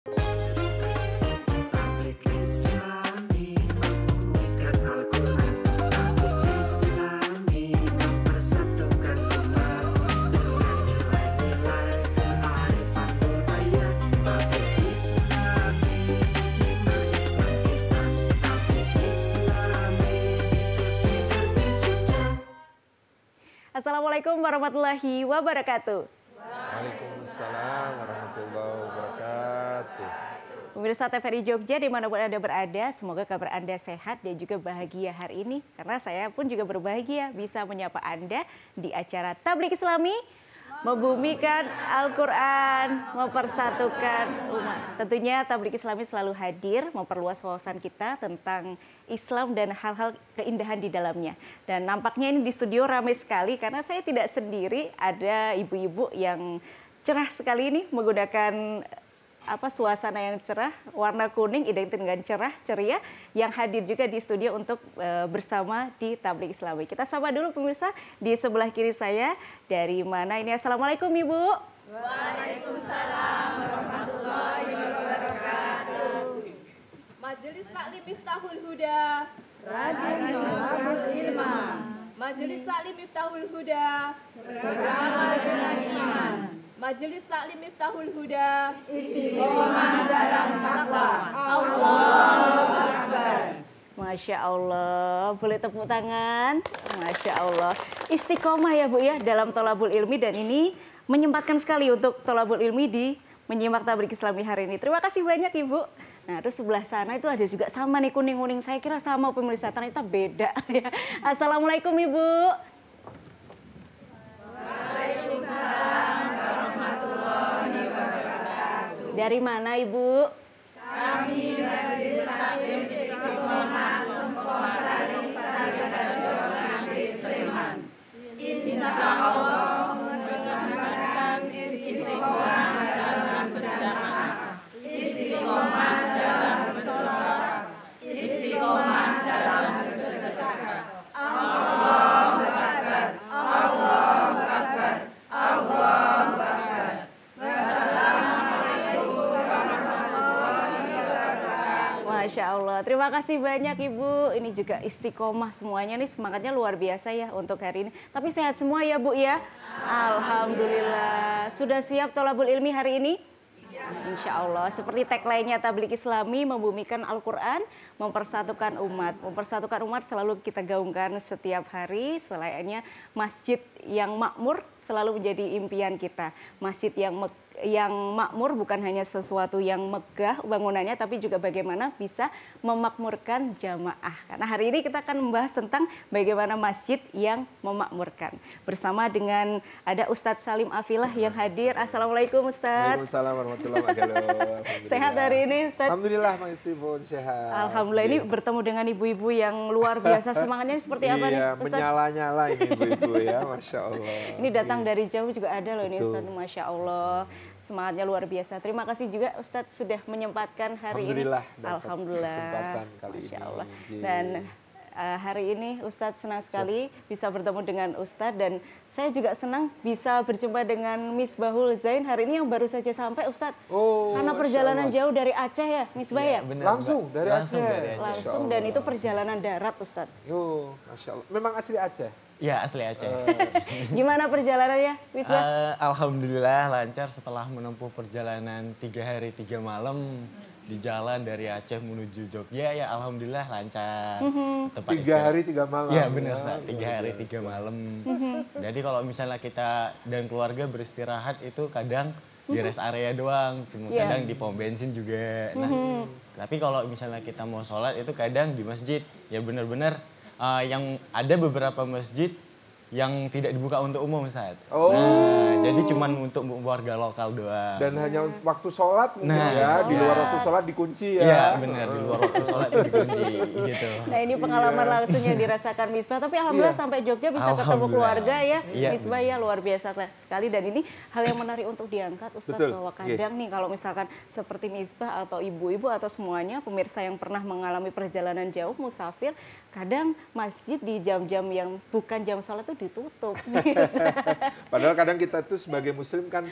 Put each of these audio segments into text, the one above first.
Tablik Islami membumikan Al-Quran. Tablik Islami mempersatukan umat dengan nilai-nilai kearifan budaya. Tablik Islami bimbel Islam kita. Tablik Islami di TV tercinta. Assalamualaikum warahmatullahi wabarakatuh. Waalaikumsalam warahmatullahi wabarakatuh. Pemirsa TVRI Jogja dimanapun Anda berada, semoga kabar Anda sehat dan juga bahagia hari ini. Karena saya pun juga berbahagia bisa menyapa Anda di acara Tablik Islami, membumikan Al-Quran, mempersatukan umat. Tentunya Tablik Islami selalu hadir memperluas wawasan kita tentang Islam dan hal-hal keindahan di dalamnya. Dan nampaknya ini di studio ramai sekali karena saya tidak sendiri, ada ibu-ibu yang cerah sekali ini menggunakan suasana yang cerah, warna kuning identik dengan cerah, ceria, yang hadir juga di studio untuk bersama di Tablik Islami. Kita sapa dulu pemirsa di sebelah kiri saya, dari mana ini? Assalamualaikum Ibu. Waalaikumsalam warahmatullahi wabarakatuh. Majelis Taklim Miftahul Huda, rajin menghafal ilmu. Majelis Taklim Miftahul Huda, beramal dengan iman. Majelis Taklim Miftahul Huda, istiqomah dalam takwa. Allahu Akbar. Masya Allah, boleh tepuk tangan. Masya Allah, istiqomah ya Bu ya dalam tolabul ilmi, dan ini menyempatkan sekali untuk tolabul ilmi di menyimak Tablik Islami hari ini. Terima kasih banyak Ibu. Nah, terus sebelah sana itu ada juga sama nih, kuning-kuning. Saya kira sama pemirsa, ternyata beda ya. Assalamualaikum Ibu. Waalaikumsalam warahmatullahi wabarakatuh. Dari mana Ibu? Kami Majelis Taklim Istiqomah Lengkong Sari dan Negeri Sleman. Insya Allah mengedepankan istiqomah dalam berjamaah, istiqomah dalam bersolat, istiqomah dalam bersedekah. Allahu Akbar, Allahu Akbar, Allahu Akbar. Wassalamualaikum warahmatullahi wabarakatuh. Masya Allah, terima kasih banyak Ibu. Ini juga istiqomah semuanya nih, semangatnya luar biasa ya untuk hari ini. Tapi sehat semua ya Bu ya? Alhamdulillah. Sudah siap tolabul ilmi hari ini? Insya Allah. Seperti tagline-nya Tablik Islami, membumikan Al-Quran, mempersatukan umat. Mempersatukan umat selalu kita gaungkan setiap hari. Selainnya masjid yang makmur selalu menjadi impian kita. Masjid yang makmur bukan hanya sesuatu yang megah bangunannya, tapi juga bagaimana bisa memakmurkan jamaah. Karena hari ini kita akan membahas tentang bagaimana masjid yang memakmurkan. Bersama dengan ada Ustadz Salim Afilah yang hadir. Assalamualaikum Ustadz. Waalaikumsalam warahmatullahi wabarakatuh. Sehat hari ini Ustadz? Alhamdulillah Mas Ibu sehat. Alhamdulillah, ini bertemu dengan ibu-ibu yang luar biasa. Semangatnya seperti apa nih Iya, Ustadz? menyala-nyala ini ibu-ibu ya, Masya Allah. Ini datang dari jauh juga ada loh ini Betul. Ustadz, Masya Allah. Semangatnya luar biasa. Terima kasih juga Ustadz sudah menyempatkan hari ini. Alhamdulillah dapat Alhamdulillah. kesempatan kali Masya ini. Allah. Ji. Dan hari ini Ustadz senang sekali bisa bertemu dengan Ustadz, dan saya juga senang bisa berjumpa dengan Misbahul Zain hari ini yang baru saja sampai Ustadz. Oh, Karena Masya perjalanan Allah. jauh dari Aceh ya, Misbah ya? Benar, Langsung Mbak. dari Langsung Aceh? dari Aceh. Langsung, Masya dan itu Allah. perjalanan darat Ustadz. Yo, Masya Allah. Memang asli Aceh? Ya, asli Aceh. Gimana perjalanannya Misbah? Alhamdulillah lancar setelah menempuh perjalanan 3 hari 3 malam di jalan dari Aceh menuju Jogja. Ya alhamdulillah lancar. Tempat 3 istirahat. hari 3 malam. Iya benar, Ya, Ustaz. 3 hari 3 malam. Jadi kalau misalnya kita dan keluarga beristirahat itu kadang di rest area doang, cuma Iya. kadang di pom bensin juga. Nah, tapi kalau misalnya kita mau sholat itu kadang di masjid. Ya benar-benar yang ada beberapa masjid yang tidak dibuka untuk umum, Ustaz. Oh. Nah, jadi cuman untuk warga lokal doang. Dan hanya waktu sholat mungkin Nah, ya, di luar sholat. waktu sholat dikunci ya. Iya benar, di luar waktu sholat itu dikunci gitu. Nah, ini pengalaman langsung yang dirasakan Misbah, tapi alhamdulillah Iya. sampai Jogja bisa ketemu Alhamdulillah. keluarga ya. Iya. Misbah ya luar biasa sekali, dan ini hal yang menarik untuk diangkat Ustadz, Betul. bahwa kadang nih kalau misalkan seperti Misbah atau ibu-ibu atau semuanya pemirsa yang pernah mengalami perjalanan jauh musafir, kadang masjid di jam-jam yang bukan jam sholat itu ditutup. Padahal kadang kita tuh sebagai muslim kan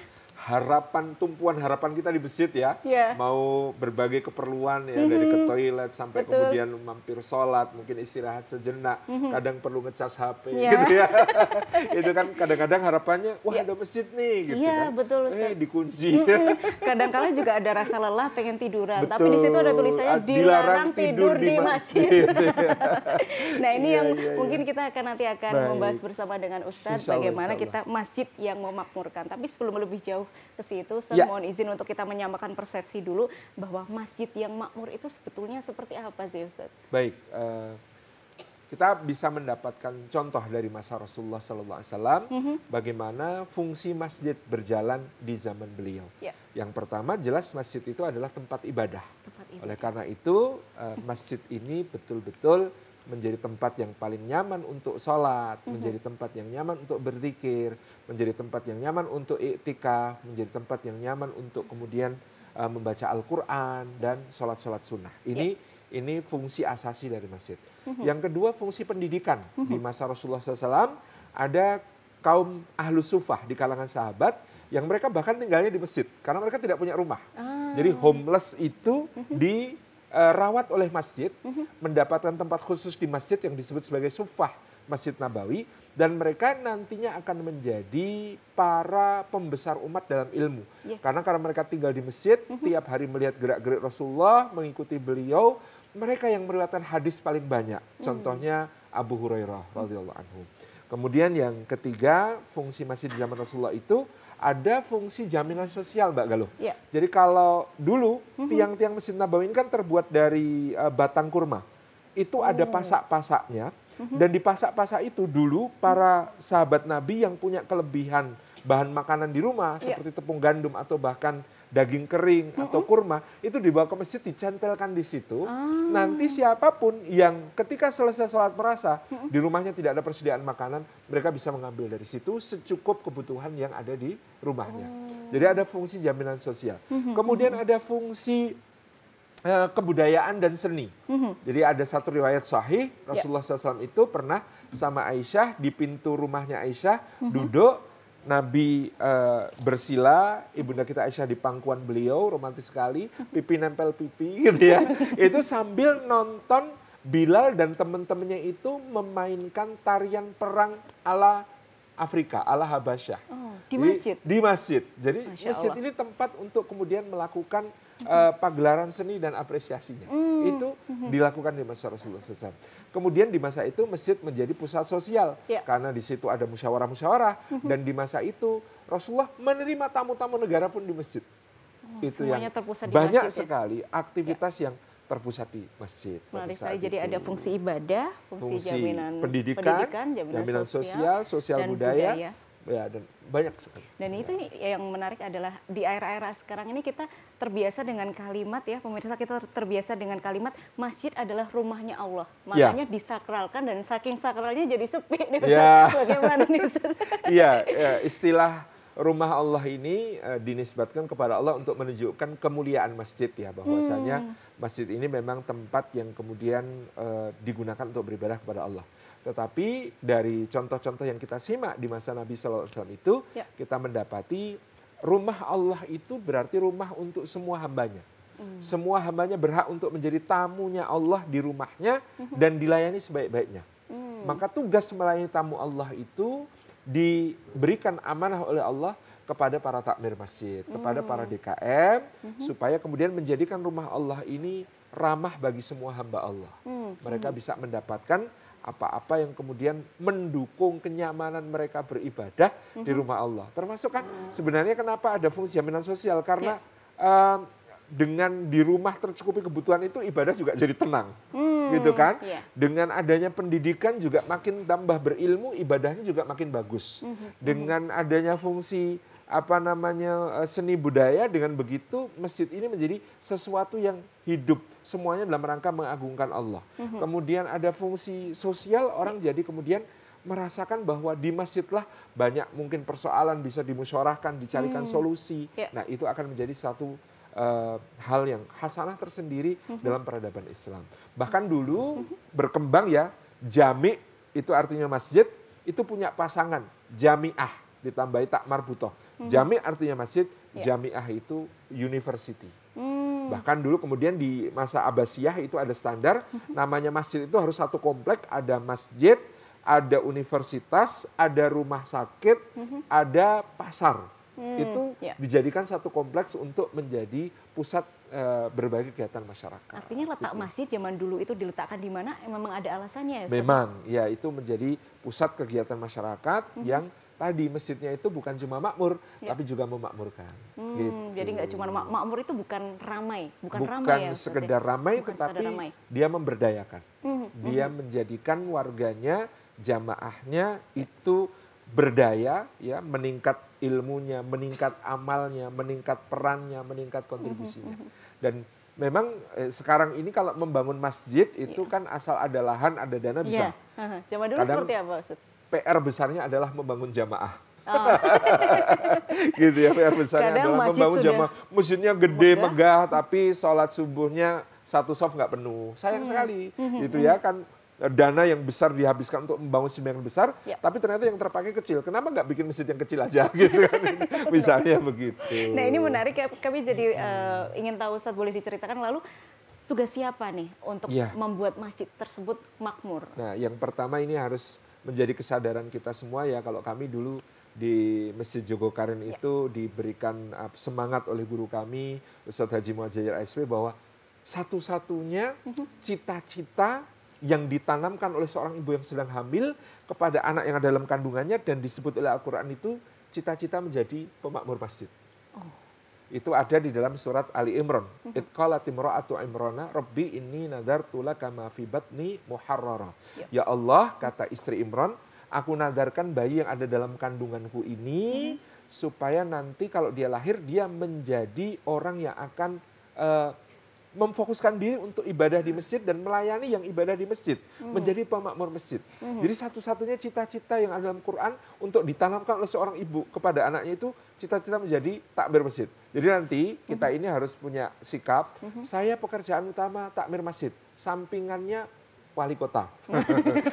tumpuan harapan kita di masjid ya. Iya. Mau berbagai keperluan ya, dari ke toilet sampai Betul. kemudian mampir sholat, mungkin istirahat sejenak, kadang perlu ngecas HP Iya. gitu ya. Itu kan kadang-kadang harapannya, wah Iya. ada masjid nih gitu Iya, kan. betul, Ustaz. Dikunci. Kadang-kala juga ada rasa lelah pengen tiduran, tapi Betul. di situ ada tulisannya dilarang tidur di masjid. Nah ini Iya, yang iya, iya. mungkin kita nanti akan Baik. membahas bersama dengan Ustadz Insya Allah, bagaimana insya kita masjid yang memakmurkan. Tapi sebelum lebih jauh ke situ, Ustadz Ya. mohon izin untuk kita menyamakan persepsi dulu bahwa masjid yang makmur itu sebetulnya seperti apa sih Ustadz? Baik, kita bisa mendapatkan contoh dari masa Rasulullah SAW bagaimana fungsi masjid berjalan di zaman beliau. Ya. Yang pertama jelas masjid itu adalah tempat ibadah. Tempat ibadah. Oleh karena itu masjid ini betul-betul menjadi tempat yang paling nyaman untuk sholat, menjadi tempat yang nyaman untuk berzikir, menjadi tempat yang nyaman untuk iktikaf, menjadi tempat yang nyaman untuk kemudian membaca Al-Quran dan sholat-sholat sunnah. Ini fungsi asasi dari masjid. Yang kedua fungsi pendidikan. Di masa Rasulullah SAW ada kaum ahlu sufah di kalangan sahabat yang mereka bahkan tinggalnya di masjid karena mereka tidak punya rumah. Jadi homeless itu dirawat oleh masjid, mendapatkan tempat khusus di masjid yang disebut sebagai sufah, Masjid Nabawi, dan mereka nantinya akan menjadi para pembesar umat dalam ilmu. Karena mereka tinggal di masjid, tiap hari melihat gerak-gerik Rasulullah, mengikuti beliau, mereka yang meriwayatkan hadis paling banyak. Contohnya Abu Hurairah radhiyallahu anhu. Kemudian yang ketiga, fungsi masjid di zaman Rasulullah itu ada fungsi jaminan sosial, Mbak Galuh. Ya. Jadi kalau dulu tiang-tiang Masjid Nabawi ini kan terbuat dari batang kurma. Itu ada pasak-pasaknya. Dan di pasak-pasak itu dulu para sahabat Nabi yang punya kelebihan bahan makanan di rumah seperti tepung gandum atau bahkan daging kering atau kurma itu dibawa ke masjid, dicentelkan di situ. Nanti siapapun yang ketika selesai sholat merasa di rumahnya tidak ada persediaan makanan, mereka bisa mengambil dari situ secukup kebutuhan yang ada di rumahnya. Jadi ada fungsi jaminan sosial. Kemudian ada fungsi kebudayaan dan seni. Jadi ada satu riwayat sahih, Rasulullah SAW itu pernah sama Aisyah di pintu rumahnya Aisyah duduk, Nabi bersila, ibunda kita Aisyah di pangkuan beliau, romantis sekali, pipi nempel pipi gitu ya. Itu sambil nonton Bilal dan teman-temannya itu memainkan tarian perang ala Afrika, ala Habasyah. Di masjid? Di masjid. Jadi Masya masjid Allah. ini tempat untuk kemudian melakukan pagelaran seni dan apresiasinya. Itu dilakukan di masa Rasulullah SAW. Kemudian di masa itu masjid menjadi pusat sosial. Ya. Karena di situ ada musyawarah-musyawarah. Dan di masa itu Rasulullah menerima tamu-tamu negara pun di masjid. Itu semuanya yang terpusat di banyak masjid ya? sekali aktivitas yang terpusat di masjid. Menarik pada saat sekali. Jadi itu. ada fungsi ibadah, fungsi jaminan pendidikan, jaminan sosial dan budaya. Ya, dan banyak sekali. Dan itu yang menarik adalah di era-era sekarang ini kita terbiasa dengan kalimat ya, pemirsa, kita terbiasa dengan kalimat masjid adalah rumahnya Allah. Makanya disakralkan dan saking sakralnya jadi sepi. Ya. Bagaimana nih Ustaz? Iya, istilah rumah Allah ini dinisbatkan kepada Allah untuk menunjukkan kemuliaan masjid ya, bahwasanya masjid ini memang tempat yang kemudian digunakan untuk beribadah kepada Allah. Tetapi dari contoh-contoh yang kita simak di masa Nabi SAW itu, kita mendapati rumah Allah itu berarti rumah untuk semua hambanya. Semua hambanya berhak untuk menjadi tamunya Allah di rumahnya dan dilayani sebaik-baiknya. Maka tugas melayani tamu Allah itu diberikan amanah oleh Allah kepada para takmir masjid, kepada para DKM, supaya kemudian menjadikan rumah Allah ini ramah bagi semua hamba Allah. Mereka bisa mendapatkan apa-apa yang kemudian mendukung kenyamanan mereka beribadah di rumah Allah. Termasuk kan sebenarnya kenapa ada fungsi jaminan sosial, karena dengan di rumah tercukupi kebutuhan itu ibadah juga jadi tenang. Gitu kan? Dengan adanya pendidikan juga makin tambah berilmu, ibadahnya juga makin bagus. Dengan adanya fungsi seni budaya, dengan begitu masjid ini menjadi sesuatu yang hidup, semuanya dalam rangka mengagungkan Allah. Kemudian ada fungsi sosial, orang jadi kemudian merasakan bahwa di masjidlah banyak mungkin persoalan bisa dimusyawarahkan, dicarikan solusi. Nah, itu akan menjadi satu hal yang hasanah tersendiri dalam peradaban Islam. Bahkan dulu berkembang ya, jami itu artinya masjid, itu punya pasangan, jamiah, ditambahi tak marbutoh. Jami artinya masjid, Ya. jamiah itu university. Hmm. Bahkan dulu kemudian di masa Abbasiyah itu ada standar, namanya masjid itu harus satu komplek, ada masjid, ada universitas, ada rumah sakit, ada pasar. Itu ya. dijadikan satu kompleks untuk menjadi pusat berbagai kegiatan masyarakat. Artinya letak Gitu. masjid zaman dulu itu diletakkan di mana? Memang ada alasannya ya, Ustaz? Memang, ya itu menjadi pusat kegiatan masyarakat yang tadi masjidnya itu bukan cuma makmur, Ya. tapi juga memakmurkan. Gitu. Jadi nggak cuma makmur itu bukan ramai, bukan ramai Bukan ya, Ustaz, ya? sekedar ramai, Bukan tetapi sekedar ramai. dia memberdayakan. Mhm, Dia menjadikan warganya, jamaahnya itu berdaya, ya, meningkat ilmunya, meningkat amalnya, meningkat perannya, meningkat kontribusinya. Dan memang sekarang ini kalau membangun masjid itu kan asal ada lahan, ada dana bisa. Iya. Zaman dulu Kadang- seperti apa, Ustaz? PR besarnya adalah membangun jamaah. Oh. Gitu ya, PR besarnya Kadang adalah masjid membangun sudah jamaah. Masjidnya gede, megah. megah, tapi sholat subuhnya satu soft nggak penuh. Sayang sekali, gitu ya kan. Dana yang besar dihabiskan untuk membangun sembahyang besar, Ya. tapi ternyata yang terpakai kecil. Kenapa nggak bikin masjid yang kecil aja, gitu kan? Misalnya begitu. Nah ini menarik, kami jadi ingin tahu, Ustaz, boleh diceritakan lalu tugas siapa nih untuk Iya. membuat masjid tersebut makmur? Nah, yang pertama ini harus menjadi kesadaran kita semua ya. Kalau kami dulu di Masjid Jogokaren itu diberikan semangat oleh guru kami, Ustadz Haji Muhadjir ASW, bahwa satu-satunya cita-cita yang ditanamkan oleh seorang ibu yang sedang hamil kepada anak yang ada dalam kandungannya dan disebut oleh Al-Quran itu cita-cita menjadi pemakmur masjid. Itu ada di dalam surat Ali Imran. Id qalat imra'atu Imrana rabbi inni nadartu laka ma fi batni muharrara. Ya Allah, kata istri Imran, aku nadarkan bayi yang ada dalam kandunganku ini supaya nanti kalau dia lahir dia menjadi orang yang akan memfokuskan diri untuk ibadah di masjid dan melayani yang ibadah di masjid, menjadi pemakmur masjid. Jadi satu-satunya cita-cita yang ada dalam Quran untuk ditanamkan oleh seorang ibu kepada anaknya itu cita-cita menjadi takmir masjid. Jadi nanti kita ini harus punya sikap, saya pekerjaan utama takmir masjid, sampingannya wali kota.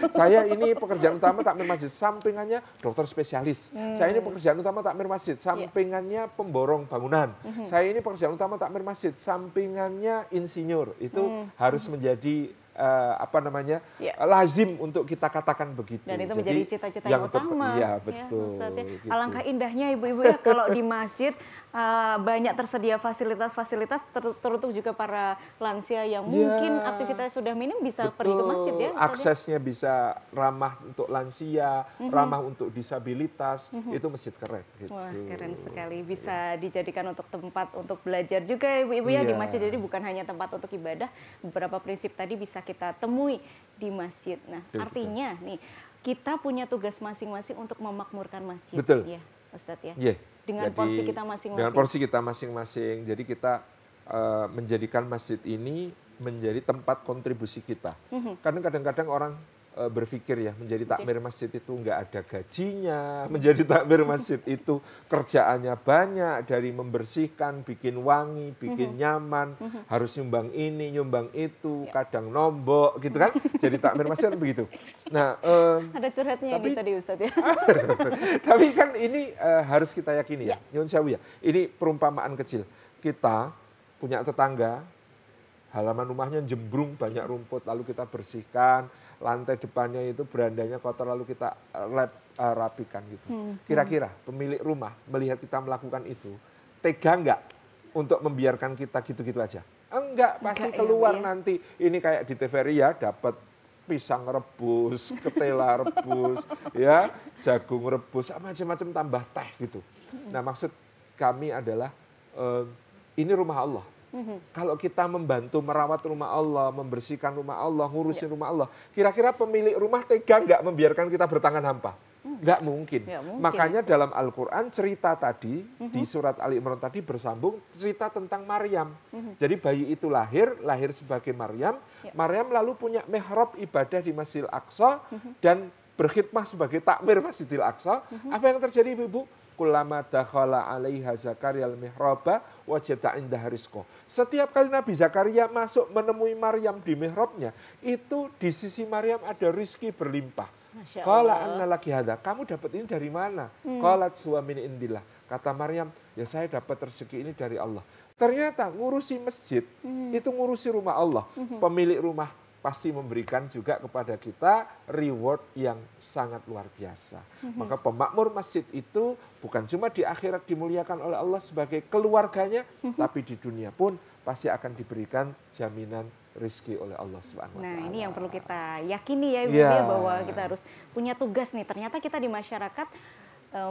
Saya ini pekerjaan utama takmir masjid, sampingannya dokter spesialis. Saya ini pekerjaan utama takmir masjid, sampingannya pemborong bangunan. Saya ini pekerjaan utama takmir masjid, sampingannya insinyur. Itu harus menjadi lazim untuk kita katakan begitu. Dan itu Jadi, menjadi cita-cita yang utama. Iya, ya, betul. Ustadz, ya. Gitu. Alangkah indahnya ibu-ibu ya kalau di masjid banyak tersedia fasilitas-fasilitas teruntuk juga para lansia yang mungkin aktivitas sudah minim bisa pergi ke masjid ya. Ustadz, ya. Aksesnya bisa ramah untuk lansia, ramah untuk disabilitas, itu masjid keren. Gitu. Wah, keren sekali. Bisa dijadikan untuk tempat untuk belajar juga ibu-ibu ya di Iya. masjid. Jadi bukan hanya tempat untuk ibadah, beberapa prinsip tadi bisa kita temui di masjid. Nah, Betul, artinya nih kita punya tugas masing-masing untuk memakmurkan masjid. Betul. Ya, Ustadz ya. Yeah. Dengan Jadi, porsi kita masing-masing. Dengan porsi kita masing-masing. Jadi kita menjadikan masjid ini menjadi tempat kontribusi kita. Karena kadang-kadang orang berpikir ya menjadi takmir masjid itu nggak ada gajinya, menjadi takmir masjid itu kerjaannya banyak, dari membersihkan, bikin wangi, bikin nyaman, harus nyumbang ini, nyumbang itu, kadang nombok gitu kan. Jadi takmir masjid kan begitu. Nah, Ada curhatnya ini tadi Ustadz ya. tapi kan ini harus kita yakini ya, nyun sewu ya. Ini perumpamaan kecil. Kita punya tetangga, halaman rumahnya jembrung banyak rumput, lalu kita bersihkan, lantai depannya itu berandanya kotor, lalu kita rapikan gitu. Kira-kira pemilik rumah melihat kita melakukan itu, tega nggak untuk membiarkan kita gitu-gitu aja? Enggak, pasti Enggak, keluar iya. nanti. Ini kayak di TVRI ya, dapat pisang rebus, ketela rebus, ya, jagung rebus, macam-macam tambah teh gitu. Nah, maksud kami adalah ini rumah Allah. Kalau kita membantu merawat rumah Allah, membersihkan rumah Allah, ngurusin rumah Allah, kira-kira pemilik rumah tega nggak membiarkan kita bertangan hampa? Nggak mungkin. Nggak mungkin. Makanya dalam Al-Quran cerita tadi, di surat Ali Imran tadi bersambung cerita tentang Maryam. Jadi bayi itu lahir sebagai Maryam. Maryam lalu punya mihrab ibadah di Masjidil Aqsa dan berkhidmah sebagai takmir Masjidil Aqsa. Apa yang terjadi ibu-ibu? Kullama dakhala 'alaiha Zakaria al-mihraba wajada indaha rizqa. Setiap kali Nabi Zakaria masuk menemui Maryam di mihrabnya, itu di sisi Maryam ada rizki berlimpah. Masya Qala Allah. anna laki hadza, kamu dapat ini dari mana? Qalat huwa min indillah. Kata Maryam, ya saya dapat rezeki ini dari Allah. Ternyata ngurusi masjid itu ngurusi rumah Allah. Pemilik rumah pasti memberikan juga kepada kita reward yang sangat luar biasa. Maka pemakmur masjid itu bukan cuma di akhirat dimuliakan oleh Allah sebagai keluarganya, tapi di dunia pun pasti akan diberikan jaminan rezeki oleh Allah Subhanahu wa Nah, taala. ini yang perlu kita yakini ya Ibu Iya. ya, bahwa kita harus punya tugas nih. Ternyata kita di masyarakat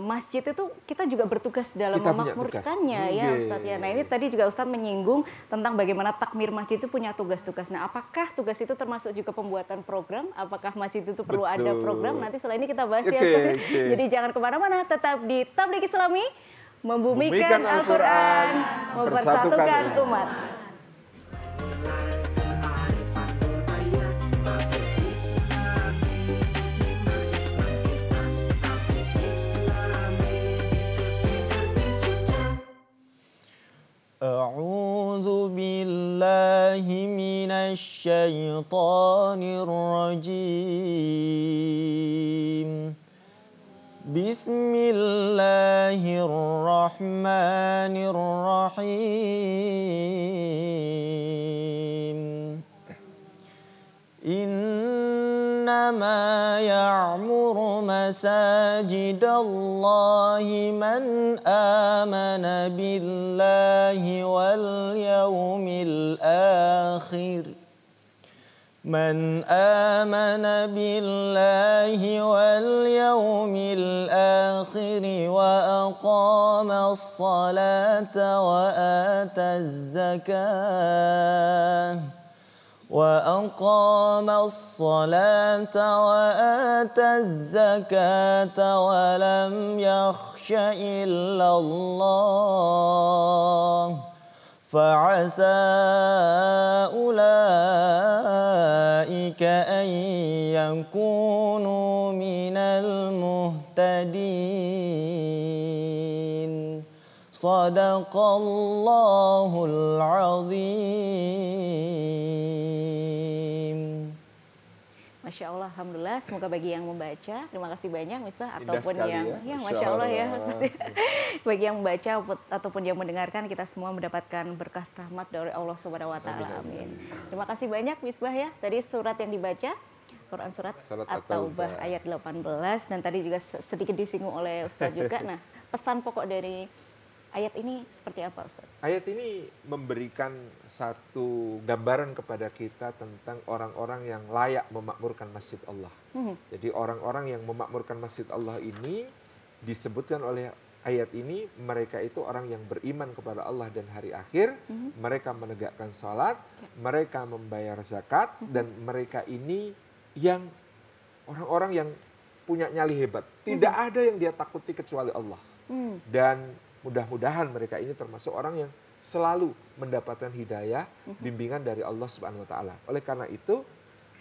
masjid itu kita juga bertugas dalam Kita punya memakmurkannya tugas. ya Nggih. Ustadz ya. Nah, ini tadi juga Ustadz menyinggung tentang bagaimana takmir masjid itu punya tugas-tugas. Nah, apakah tugas itu termasuk juga pembuatan program? Apakah masjid itu perlu ada Betul. program? Nanti setelah ini kita bahas ya Oke, Ustadz. oke. Jadi jangan kemana-mana, tetap di Tabligh Islami, membumikan Membumikan Al-Quran, Al-Quran, mempersatukan mempersatukan umat. أعوذ بالله من الشيطان الرجيم بسم الله الرحمن الرحيم إنما يعمر مساجد الله من آمن بالله واليوم الآخر وأقام الصلاة وآتى الزكاة ولم يخش إلا الله فعسى أولئك أن يكونوا من المهتدين صدق الله العظيم. Masya Allah, Alhamdulillah. Semoga bagi yang membaca, terima kasih banyak Misbah, Indah ataupun sekali yang, ya, Masya Masya Allah ya Allah. Ustaz. Bagi yang membaca ataupun yang mendengarkan, kita semua mendapatkan berkah rahmat dari Allah Subhanahu Wa Taala. Amin. Terima kasih banyak Misbah ya. Tadi surat yang dibaca, Quran surat Surat At-Taubah At-Taubah. ayat 18, dan tadi juga sedikit disinggung oleh Ustaz juga. Nah, pesan pokok dari ayat ini seperti apa Ustaz? Ayat ini memberikan satu gambaran kepada kita tentang orang-orang yang layak memakmurkan masjid Allah. Jadi orang-orang yang memakmurkan masjid Allah ini disebutkan oleh ayat ini, mereka itu orang yang beriman kepada Allah dan hari akhir, mereka menegakkan salat, mereka membayar zakat, dan mereka ini yang orang-orang yang punya nyali hebat. Tidak ada yang dia takuti kecuali Allah. Dan mudah-mudahan mereka ini termasuk orang yang selalu mendapatkan hidayah, bimbingan dari Allah Subhanahu wa taala. Oleh karena itu,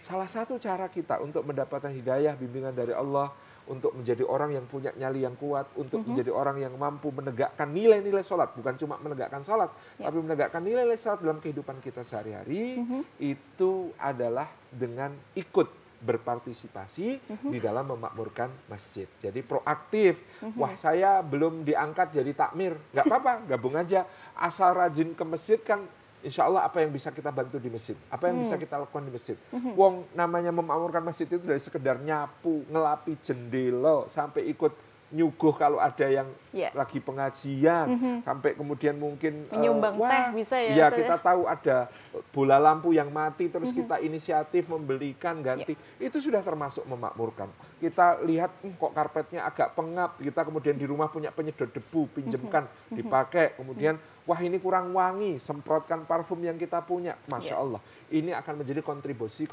salah satu cara kita untuk mendapatkan hidayah, bimbingan dari Allah, untuk menjadi orang yang punya nyali yang kuat, untuk menjadi orang yang mampu menegakkan nilai-nilai sholat, bukan cuma menegakkan sholat, tapi menegakkan nilai-nilai sholat dalam kehidupan kita sehari-hari, itu adalah dengan ikut berpartisipasi di dalam memakmurkan masjid. Jadi proaktif. Wah, saya belum diangkat jadi takmir. Nggak apa-apa, gabung aja. Asal rajin ke masjid kan, insya Allah apa yang bisa kita bantu di masjid. Apa yang bisa kita lakukan di masjid. Wong namanya memakmurkan masjid itu dari sekedar nyapu, ngelapi jendela, sampai ikut nyuguh kalau ada yang lagi pengajian, sampai kemudian mungkin Menyumbang teh bisa ya, Iya, Ustaz, kita tahu ada bola lampu yang mati, terus kita inisiatif membelikan ganti, itu sudah termasuk memakmurkan. Kita lihat kok karpetnya agak pengap, kita kemudian di rumah punya penyedot debu, pinjamkan, dipakai, kemudian wah ini kurang wangi, semprotkan parfum yang kita punya, Masya Allah. Ini akan menjadi kontribusi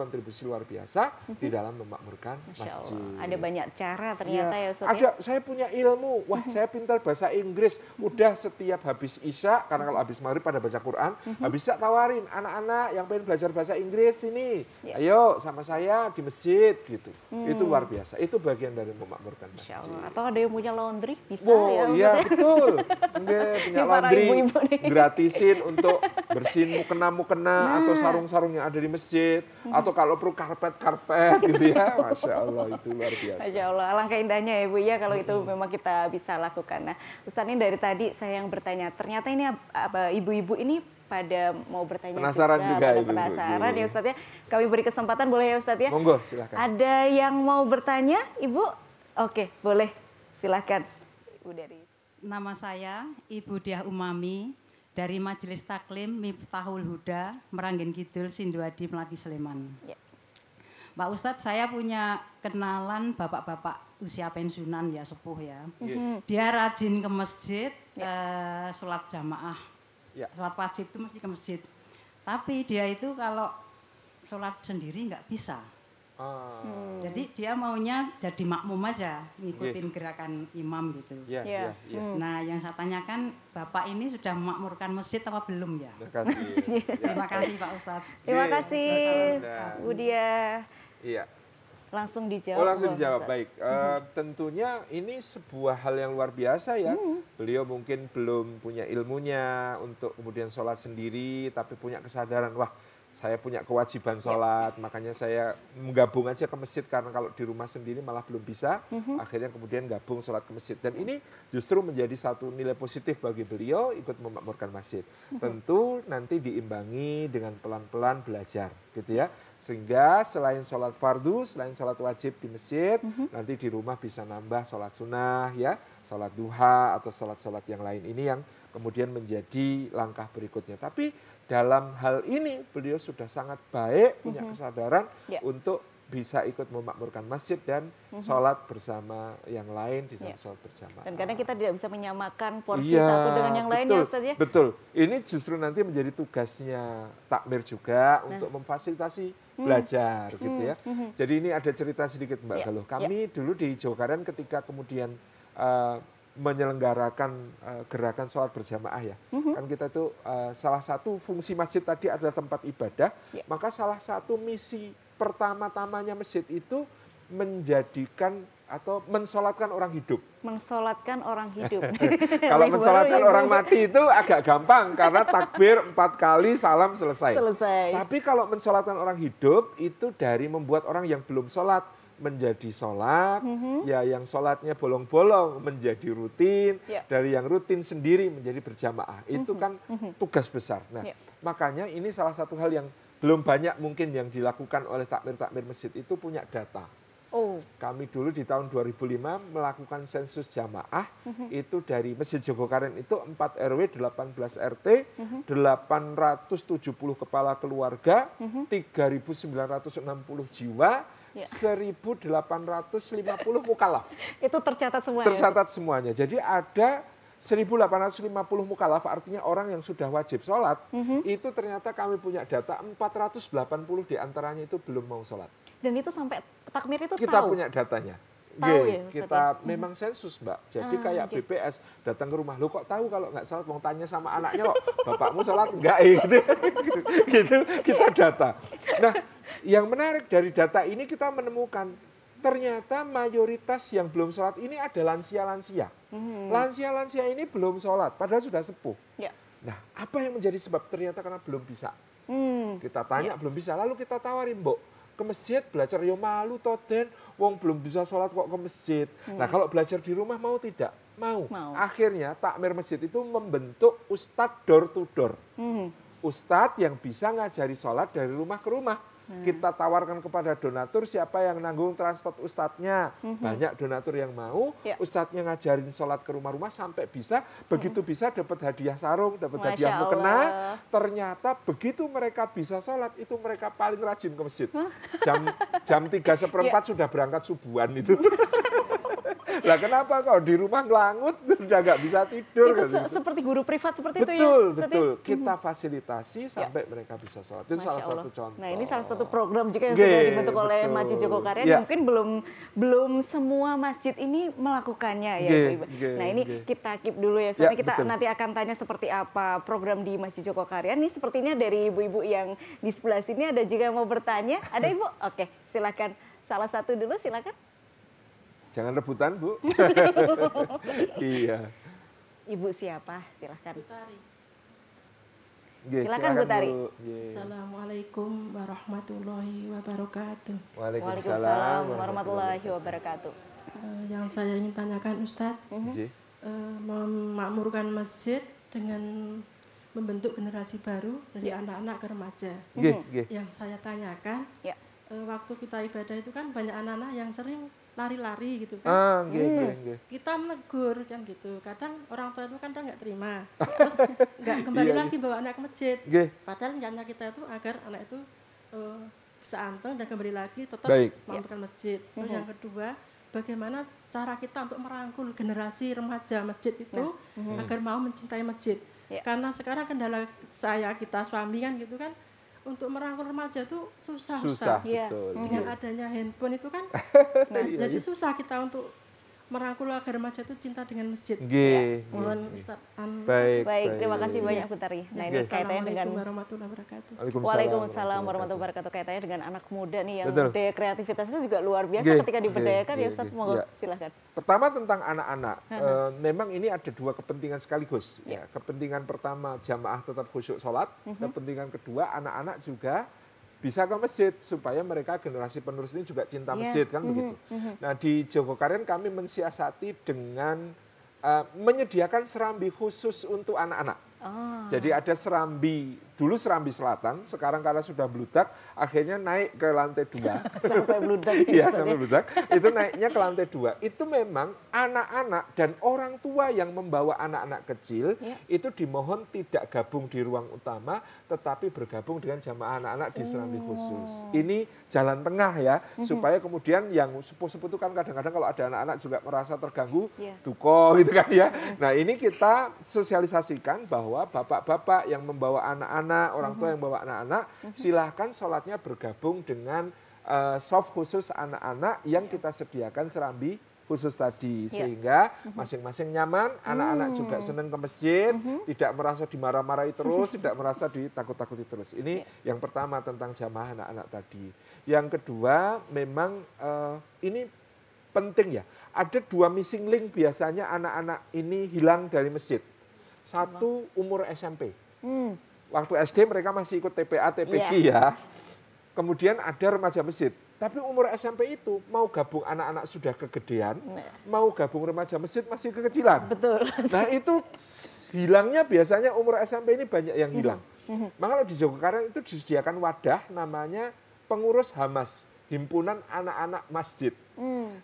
luar biasa di dalam memakmurkan Masya masjid. Allah. Ada banyak cara ternyata ya Ustaz ya. Ada, saya punya ilmu. Wah, saya pintar bahasa Inggris. Udah setiap habis Isya, karena kalau habis maghrib pada baca Quran, habis Isya tawarin anak-anak yang pengen belajar bahasa Inggris ini. Ayo sama saya di masjid gitu. Itu luar biasa. Itu bagian dari memakmurkan masjid. Insya Allah. Atau ada yang punya laundry, bisa Oh ya. iya Ustaz ya? betul. Nggih, punya Ini para laundry ibu-ibu nih. gratisin untuk bersihin mukena-mukena atau sarung-sarung yang ada di masjid. Atau kalau perlu karpet-karpet gitu ya. Masya Allah itu luar biasa. Masya Allah, alangkah indahnya ya Bu ya kalau itu memang kita bisa lakukan. Nah Ustaz ini dari tadi saya yang bertanya, ternyata ini ibu-ibu ini pada mau bertanya Penasaran juga pada ibu-ibu. penasaran ya Ustaz ya. Kami beri kesempatan boleh ya Ustaz ya? Monggo silahkan. Ada yang mau bertanya Ibu? Oke boleh, silahkan Ibu dari. Nama saya Ibu Diah Umami dari Majelis Taklim Miftahul Huda, Meranggen Kidul, Sinduadi, Melati, Sleman. Ya. Pak Ustadz, saya punya kenalan bapak-bapak usia pensiunan ya, sepuh ya. Dia rajin ke masjid, sholat jamaah. Ya. Sholat wajib itu mesti ke masjid. Tapi dia itu kalau sholat sendiri nggak bisa. Jadi dia maunya jadi makmum aja, ngikutin gerakan imam gitu. Iya, Ya. iya, iya. Nah, yang saya tanyakan, Bapak ini sudah memakmurkan masjid apa belum ya? Terima kasih. Terima kasih Pak Ustadz. Terima Iya. kasih Nah. Bu Dia. Iya. Langsung dijawab. Oh langsung Bu, dijawab, Ustaz. baik. Tentunya ini sebuah hal yang luar biasa ya. Beliau mungkin belum punya ilmunya untuk kemudian sholat sendiri, tapi punya kesadaran, wah saya punya kewajiban sholat, makanya saya menggabung aja ke masjid, karena kalau di rumah sendiri malah belum bisa, akhirnya kemudian gabung sholat ke masjid. Dan ini justru menjadi satu nilai positif bagi beliau ikut memakmurkan masjid. Tentu nanti diimbangi dengan pelan-pelan belajar gitu ya. Sehingga selain sholat fardu, selain sholat wajib di masjid, nanti di rumah bisa nambah sholat sunnah ya, sholat duha atau sholat-sholat yang lain. Ini yang kemudian menjadi langkah berikutnya. Tapi dalam hal ini beliau sudah sangat baik, punya kesadaran untuk bisa ikut memakmurkan masjid dan sholat bersama yang lain di dalam sholat berjamaah. Dan kadang kita tidak bisa menyamakan porsi satu dengan yang lain ya Ustaz ya. Betul, ini justru nanti menjadi tugasnya takmir juga untuk memfasilitasi belajar gitu ya. Jadi ini ada cerita sedikit Mbak Galuh. Kami dulu di Jogjakarta ketika kemudian menyelenggarakan gerakan sholat berjamaah ya. Kan kita itu salah satu fungsi masjid tadi adalah tempat ibadah, maka salah satu misi pertama-tamanya masjid itu menjadikan atau mensolatkan orang hidup. Mensolatkan orang hidup. Kalau mensolatkan orang mati itu agak gampang karena takbir 4 kali salam selesai. Tapi kalau mensolatkan orang hidup itu dari membuat orang yang belum sholat menjadi sholat, ya yang sholatnya bolong-bolong menjadi rutin, dari yang rutin sendiri menjadi berjamaah. Itu kan tugas besar. Nah, makanya ini salah satu hal yang belum banyak mungkin yang dilakukan oleh takmir-takmir masjid itu punya data. Kami dulu di tahun 2005 melakukan sensus jamaah, itu dari Masjid Jogokaren itu 4 RW, 18 RT, 870 kepala keluarga, 3.960 jiwa, 1.850 mukalaf. Itu tercatat semua Tercatat semuanya. Jadi ada 1.850 mukalaf, artinya orang yang sudah wajib sholat, itu ternyata kami punya data 480 diantaranya itu belum mau sholat. Dan itu sampai takmir itu Kita tahu? punya datanya. Tahu ya, Ustaz, Kita ya? memang sensus Mbak, jadi kayak BPS datang ke rumah, lo kok tahu kalau nggak sholat, mau tanya sama anaknya kok, bapakmu sholat enggak gitu. Gitu kita data. Nah yang menarik dari data ini kita menemukan, ternyata mayoritas yang belum sholat ini ada lansia-lansia. Lansia-lansia ini belum sholat, padahal sudah sepuh. Nah, apa yang menjadi sebab? Ternyata karena belum bisa. Kita tanya belum bisa, lalu kita tawarin, Mbok, ke masjid belajar, yo malu toden, wong belum bisa sholat kok ke masjid. Nah, kalau belajar di rumah mau tidak? Mau. Akhirnya takmir masjid itu membentuk ustadz door to door. Ustadz yang bisa ngajari sholat dari rumah ke rumah. Kita tawarkan kepada donatur siapa yang nanggung transport ustadznya. Banyak donatur yang mau, ustadznya ngajarin sholat ke rumah-rumah sampai bisa. Begitu bisa dapat hadiah sarung, dapat hadiah mukena. Ternyata begitu mereka bisa sholat, itu mereka paling rajin ke masjid. Jam 3:15 sudah berangkat subuhan itu. Lah kenapa kau di rumah ngelangut udah nggak bisa tidur? Itu gitu. seperti guru privat seperti itu ya? Betul, Ustadz ya? betul. Kita fasilitasi sampai mereka bisa sholat. Itu Masya salah Allah. satu contoh. Nah ini salah satu program juga yang Nggih, sudah dibentuk oleh betul. Masjid Jogokaryan. Ya. Mungkin belum semua masjid ini melakukannya ya Nggih, Ibu. nggih, Nah ini nggih. kita keep dulu ya. Soalnya kita betul. nanti akan tanya seperti apa program di Masjid Jogokaryan. Ini sepertinya dari ibu-ibu yang di sebelah sini ada juga yang mau bertanya. Ada Ibu? Oke, silakan. Salah satu dulu silakan. Jangan rebutan, Bu. Iya. Ibu siapa? Silakan. Nggih, Silakan, Bu Tari. Nggih. Assalamualaikum warahmatullahi wabarakatuh. Waalaikumsalam warahmatullahi wabarakatuh. Yang saya ingin tanyakan Ustadz, Nggih. memakmurkan masjid dengan membentuk generasi baru dari anak-anak ke remaja. Nggih, nggih. Yang saya tanyakan, Ya. waktu kita ibadah itu kan banyak anak-anak yang sering lari-lari gitu kan. Nggih, nggih, Terus nggih. kita menegur kan gitu. Kadang orang tua itu kadang nggak terima. Terus nggak kembali Iya, lagi bawa anak ke masjid. Nggih. Padahal niatnya kita itu agar anak itu bisa anteng dan kembali lagi tetap Baik. memampukan masjid. Terus yang kedua, bagaimana cara kita untuk merangkul generasi remaja masjid itu agar mau mencintai masjid. Ya. Karena sekarang kendala kita suami kan gitu kan, untuk merangkul remaja itu susah. Susah, Ustaz. Iya. betul. Dengan adanya handphone itu kan, Iya, jadi iya. susah kita untuk merangkul agar remaja itu cinta dengan masjid. Nggih. Mohon nggih. Ustaz. Baik, terima kasih banyak Bu Tari. Nah ini kaitannya dengan Assalamualaikum warahmatullahi wabarakatuh. Waalaikumsalam warahmatullahi wabarakatuh. Kaitannya dengan anak muda nih yang Betul. daya kreativitasnya juga luar biasa Nggih, ketika diberdayakan nggih, ya Ustaz. nggih, Monggo iya. silakan. Pertama tentang anak-anak, memang ini ada dua kepentingan sekaligus. Ya. Kepentingan pertama jamaah tetap khusyuk sholat, kepentingan kedua anak-anak juga bisa ke masjid supaya mereka generasi penerus ini juga cinta masjid kan begitu. Nah di Jogokaryan kami mensiasati dengan menyediakan serambi khusus untuk anak-anak. Jadi ada serambi, dulu serambi selatan, sekarang karena sudah bludak, akhirnya naik ke lantai 2. Sampai bludak. Iya, sampai bludak. Itu naiknya ke lantai 2. Itu memang anak-anak dan orang tua yang membawa anak-anak kecil, itu dimohon tidak gabung di ruang utama, tetapi bergabung dengan jamaah anak-anak di serambi khusus. Ini jalan tengah ya, supaya kemudian yang sepuh-sepuh itu kan kadang-kadang kalau ada anak-anak juga merasa terganggu, duko gitu kan ya. Nah ini kita sosialisasikan bahwa bapak-bapak yang membawa anak-anak, orang tua yang membawa anak-anak, silahkan sholatnya bergabung dengan soft khusus anak-anak yang kita sediakan serambi khusus tadi. Sehingga masing-masing nyaman, anak-anak juga senang ke masjid, tidak merasa dimarah-marahi terus, tidak merasa ditakut-takuti terus. Ini yang pertama tentang jamaah anak-anak tadi. Yang kedua memang ini penting ya, ada dua missing link biasanya anak-anak ini hilang dari masjid. Satu umur SMP. Waktu SD mereka masih ikut TPA, TPQ ya. Kemudian ada remaja masjid. Tapi umur SMP itu mau gabung anak-anak sudah kegedean, mau gabung remaja masjid masih kekecilan. Betul. Nah itu hilangnya biasanya umur SMP ini banyak yang hilang. Maka kalau di Jogokaryan itu disediakan wadah namanya pengurus Hamas, Himpunan Anak-anak Masjid.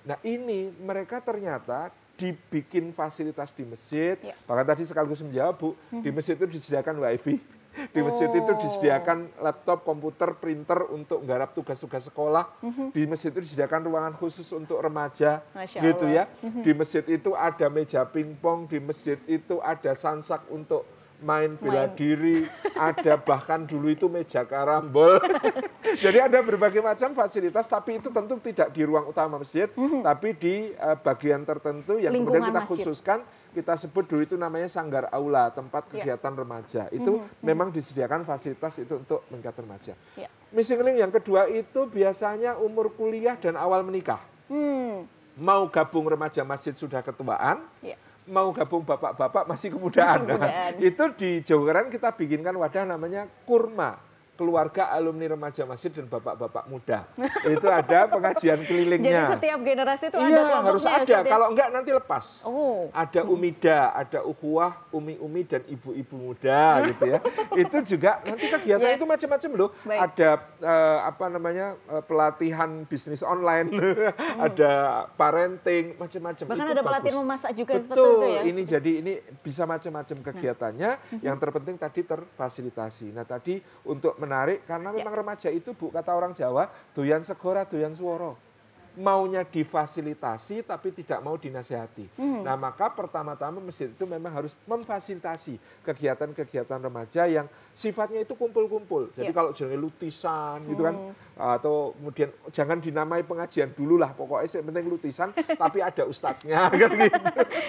Nah ini mereka ternyata dibikin fasilitas di masjid, bahkan tadi sekaligus menjawab Bu, di masjid itu disediakan wifi, di masjid itu disediakan laptop, komputer, printer untuk nggarap tugas-tugas sekolah, di masjid itu disediakan ruangan khusus untuk remaja, Masya gitu Allah. ya. Di masjid itu ada meja pingpong, di masjid itu ada sansak untuk main bela diri, ada bahkan dulu itu meja karambol. Jadi ada berbagai macam fasilitas, tapi itu tentu tidak di ruang utama masjid, tapi di bagian tertentu yang Lingkungan kemudian kita masjid. khususkan, kita sebut dulu itu namanya sanggar aula, tempat kegiatan remaja. Itu memang disediakan fasilitas itu untuk mengikat remaja. Missing link yang kedua itu biasanya umur kuliah dan awal menikah. Mau gabung remaja masjid sudah ketuaan, mau gabung bapak-bapak masih kemudaan. Nah, itu di Jogokaryan kita bikinkan wadah namanya Kurma, keluarga alumni remaja masjid dan bapak-bapak muda. Itu ada pengajian Jadi kelilingnya. setiap generasi itu ada Iya, kelompoknya harus ya, ada. Ustaz, ya? Kalau enggak nanti lepas. Oh. Ada umida, ada ukhuwah, umi-umi dan ibu-ibu muda gitu ya. Itu juga nanti kegiatan itu macam-macam loh. Baik. Ada pelatihan bisnis online, ada parenting, macam-macam. Bahkan itu ada bagus. pelatihan memasak juga seperti Betul, itu ya. ini jadi ini bisa macam-macam kegiatannya. Yang terpenting tadi terfasilitasi. Nah tadi untuk menarik karena memang remaja itu Bu kata orang Jawa doyan segora doyan suworo. maunya difasilitasi tapi tidak mau dinasehati. Nah, maka pertama-tama masjid itu memang harus memfasilitasi kegiatan-kegiatan remaja yang sifatnya itu kumpul-kumpul. Jadi kalau jangan lutisan gitu kan, atau kemudian jangan dinamai pengajian dulu lah, pokoknya yang penting lutisan tapi ada ustadznya kan gitu.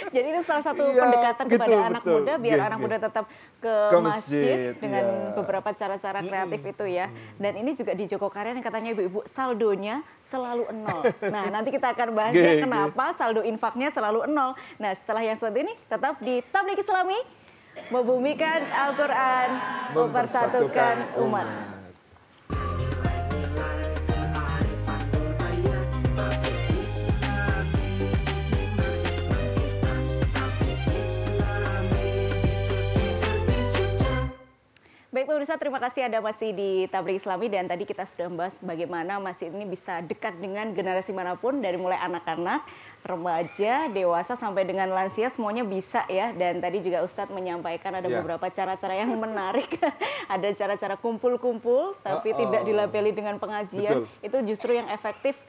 Jadi itu salah satu Iya, pendekatan kepada betul, anak betul. muda biar Iya, anak iya. muda tetap ke Ke masjid masjid, dengan iya. beberapa cara-cara kreatif itu ya. Dan ini juga di Jogokaryan yang katanya ibu-ibu saldonya selalu nol. Nah, nanti kita akan bahas ya kenapa saldo infaknya selalu nol. Nah, setelah yang satu ini tetap di Tabligh Islami, membumikan Al-Quran, mempersatukan umat. Nilai-nilai kearifan budaya Tabligh Islami, bimbel Islam kita. Tabligh Islami, lebih jujur. Baik pemirsa, terima kasih Anda masih di Tabligh Islami dan tadi kita sudah membahas bagaimana masjid ini bisa dekat dengan generasi manapun dari mulai anak-anak, remaja, dewasa sampai dengan lansia semuanya bisa ya. Dan tadi juga Ustadz menyampaikan ada Ya. beberapa cara-cara yang menarik. Ada cara-cara kumpul-kumpul tapi tidak dilabeli dengan pengajian. Betul. Itu justru yang efektif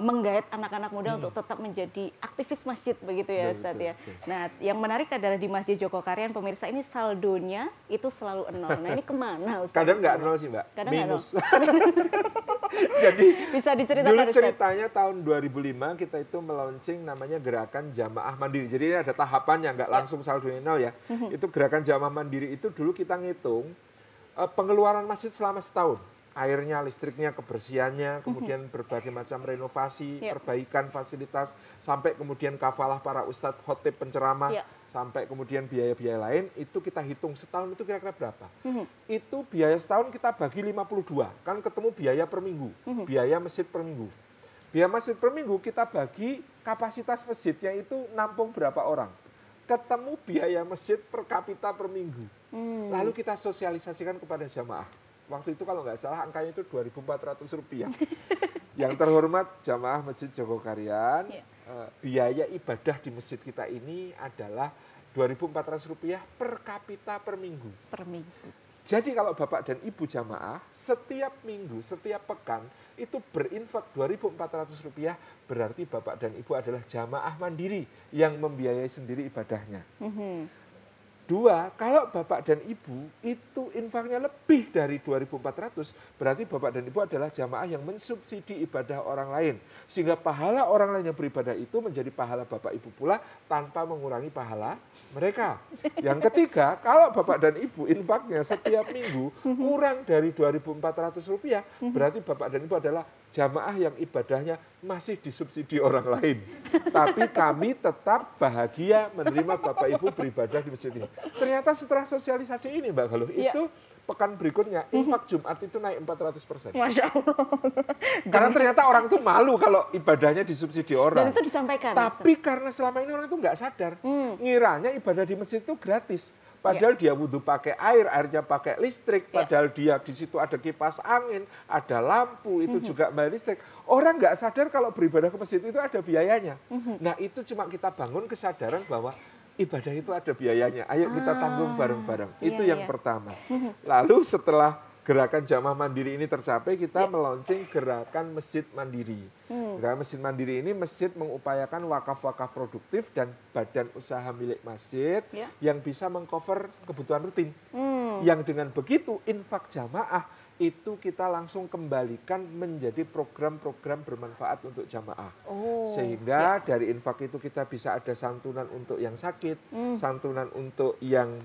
menggait anak-anak muda untuk tetap menjadi aktivis masjid begitu ya Betul, Ustadz betul, ya. betul. Nah, yang menarik adalah di Masjid Jogokaryan pemirsa ini saldonya itu selalu nol. Nah, ini kemana Ustadz? Kadang nggak nol sih Mbak, Kadang nggak minus. Jadi Bisa diceritakan dulu Ustadz? ceritanya tahun 2005 kita itu melaunching namanya gerakan jamaah mandiri. Jadi ini ada tahapannya, nggak langsung saldonya nol ya. Itu gerakan jamaah mandiri itu dulu kita ngitung pengeluaran masjid selama setahun. Airnya, listriknya, kebersihannya, kemudian berbagai macam renovasi, Ya. perbaikan fasilitas, sampai kemudian kafalah para ustadz, khotib, penceramah, Ya. sampai kemudian biaya-biaya lain, itu kita hitung setahun itu kira-kira berapa. Itu biaya setahun kita bagi 52, kan ketemu biaya per minggu, biaya masjid per minggu. Biaya masjid per minggu kita bagi kapasitas masjidnya itu nampung berapa orang. Ketemu biaya masjid per kapita per minggu. Lalu kita sosialisasikan kepada jamaah. Waktu itu kalau nggak salah angkanya itu Rp2.400. Yang terhormat jamaah Masjid Jogokaryan, Ya. biaya ibadah di masjid kita ini adalah Rp2.400 per kapita per minggu. Per minggu. Jadi kalau Bapak dan Ibu jamaah setiap minggu, setiap pekan itu berinfak Rp2.400, berarti Bapak dan Ibu adalah jamaah mandiri yang membiayai sendiri ibadahnya. Dua, kalau Bapak dan Ibu itu infaknya lebih dari 2.400, berarti Bapak dan Ibu adalah jamaah yang mensubsidi ibadah orang lain. Sehingga pahala orang lain yang beribadah itu menjadi pahala Bapak Ibu pula tanpa mengurangi pahala mereka. Yang ketiga, kalau Bapak dan Ibu infaknya setiap minggu kurang dari Rp2.400, berarti Bapak dan Ibu adalah jamaah yang ibadahnya masih disubsidi orang lain. Tapi kami tetap bahagia menerima Bapak Ibu beribadah di masjid ini. Ternyata setelah sosialisasi ini Mbak Galuh, Iya. itu pekan berikutnya infak Jumat itu naik 400%. Masya Allah. Karena ternyata orang itu malu kalau ibadahnya disubsidi Dan orang. itu disampaikan. Tapi karena selama ini orang itu nggak sadar, ngiranya ibadah di masjid itu gratis. Padahal dia wudhu pakai air, airnya pakai listrik. Padahal dia di situ ada kipas angin, ada lampu, itu juga bayar listrik. Orang nggak sadar kalau beribadah ke masjid itu ada biayanya. Nah itu cuma kita bangun kesadaran bahwa ibadah itu ada biayanya. Ayo kita tanggung bareng-bareng. Itu Iya, yang iya. pertama. Lalu setelah gerakan jamaah mandiri ini tercapai, kita melaunching gerakan masjid mandiri. Gerakan masjid mandiri ini masjid mengupayakan wakaf-wakaf produktif dan badan usaha milik masjid Ya. yang bisa mengcover kebutuhan rutin. Yang dengan begitu infak jamaah itu kita langsung kembalikan menjadi program-program bermanfaat untuk jamaah. Sehingga dari infak itu kita bisa ada santunan untuk yang sakit, santunan untuk yang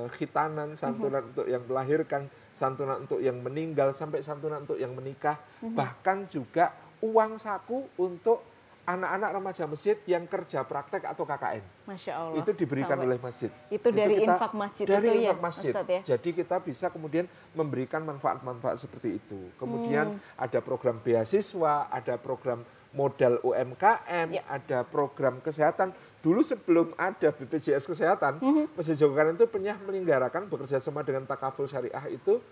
khitanan, santunan untuk yang melahirkan, santunan untuk yang meninggal, sampai santunan untuk yang menikah. Bahkan juga uang saku untuk anak-anak remaja masjid yang kerja praktek atau KKN. Masya Allah. Itu diberikan Sampai- oleh masjid. Itu dari infak masjid dari itu ya, infak masjid. Ustadz ya? Jadi kita bisa kemudian memberikan manfaat-manfaat seperti itu. Kemudian ada program beasiswa, ada program modal UMKM, Ya. ada program kesehatan. Dulu sebelum ada BPJS Kesehatan, Masjid Jogokaryan itu pernah menyelenggarakan bekerja sama dengan Takaful Syariah itu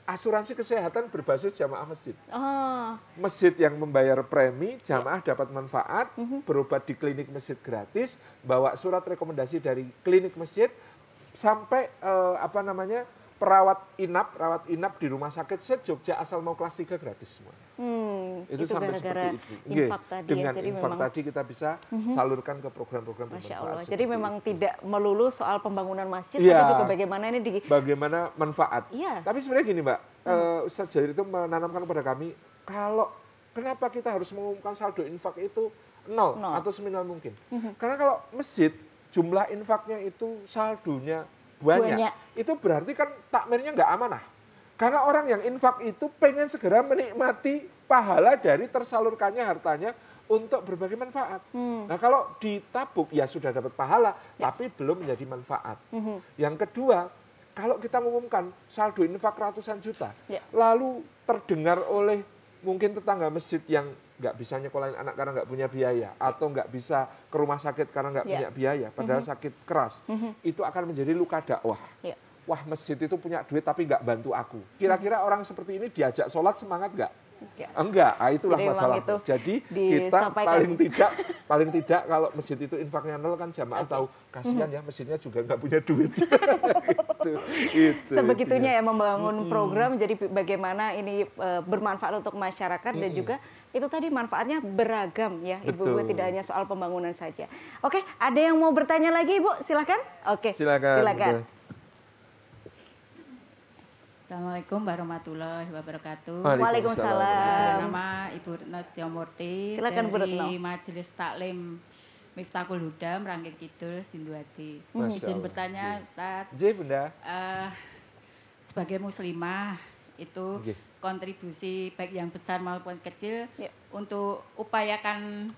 asuransi kesehatan berbasis jamaah masjid. Ah, Masjid yang membayar premi, jamaah dapat manfaat, berobat di klinik masjid gratis, bawa surat rekomendasi dari klinik masjid, sampai rawat inap di rumah sakit se-Jogja asal mau kelas 3 gratis semua. Itu sampai gara-gara seperti itu. infak tadi ya, Dengan jadi infak memang- tadi kita bisa salurkan ke program-program Masya bermanfaat. Allah. seperti Jadi memang itu. tidak melulu soal pembangunan masjid, Iya. tapi juga bagaimana ini Bagaimana manfaat. Iya. Tapi sebenarnya gini Mbak, Ustadz Jair itu menanamkan kepada kami, kalau kenapa kita harus mengumumkan saldo infak itu nol atau seminimal mungkin. Karena kalau masjid, jumlah infaknya itu saldonya banyak. Itu berarti kan takmirnya nggak amanah. Karena orang yang infak itu pengen segera menikmati pahala dari tersalurkannya hartanya untuk berbagai manfaat. Nah kalau ditabuk ya sudah dapat pahala, tapi belum menjadi manfaat. Yang kedua, kalau kita mengumumkan saldo infak ratusan juta, lalu terdengar oleh mungkin tetangga masjid yang nggak bisa nyekolahin anak karena nggak punya biaya, atau nggak bisa ke rumah sakit karena nggak punya biaya, padahal sakit keras, itu akan menjadi luka dakwah. Wah masjid itu punya duit tapi nggak bantu aku. Kira-kira orang seperti ini diajak sholat semangat nggak? Enggak, itulah Jadi masalah. memang itu Jadi kita disampaikan. paling tidak kalau masjid itu infaknya nol kan jamaah tahu kasihan ya masjidnya juga nggak punya duit. Itu sebegitunya ya membangun program, jadi bagaimana ini bermanfaat untuk masyarakat dan juga itu tadi manfaatnya beragam ya Ibu, tidak hanya soal pembangunan saja. Oke, ada yang mau bertanya lagi Ibu? Silakan. Oke, silakan. Assalamualaikum warahmatullahi wabarakatuh. Waalaikumsalam. Nama Ibu Retno Setyamurti Silakan, Bu Retno. dari Majelis Taklim Miftahul Huda, Merangkin Kidul, Sinduati. Masya Izin Allah. bertanya, Ustadz. Bunda. Sebagai muslimah itu kontribusi baik yang besar maupun kecil untuk upayakan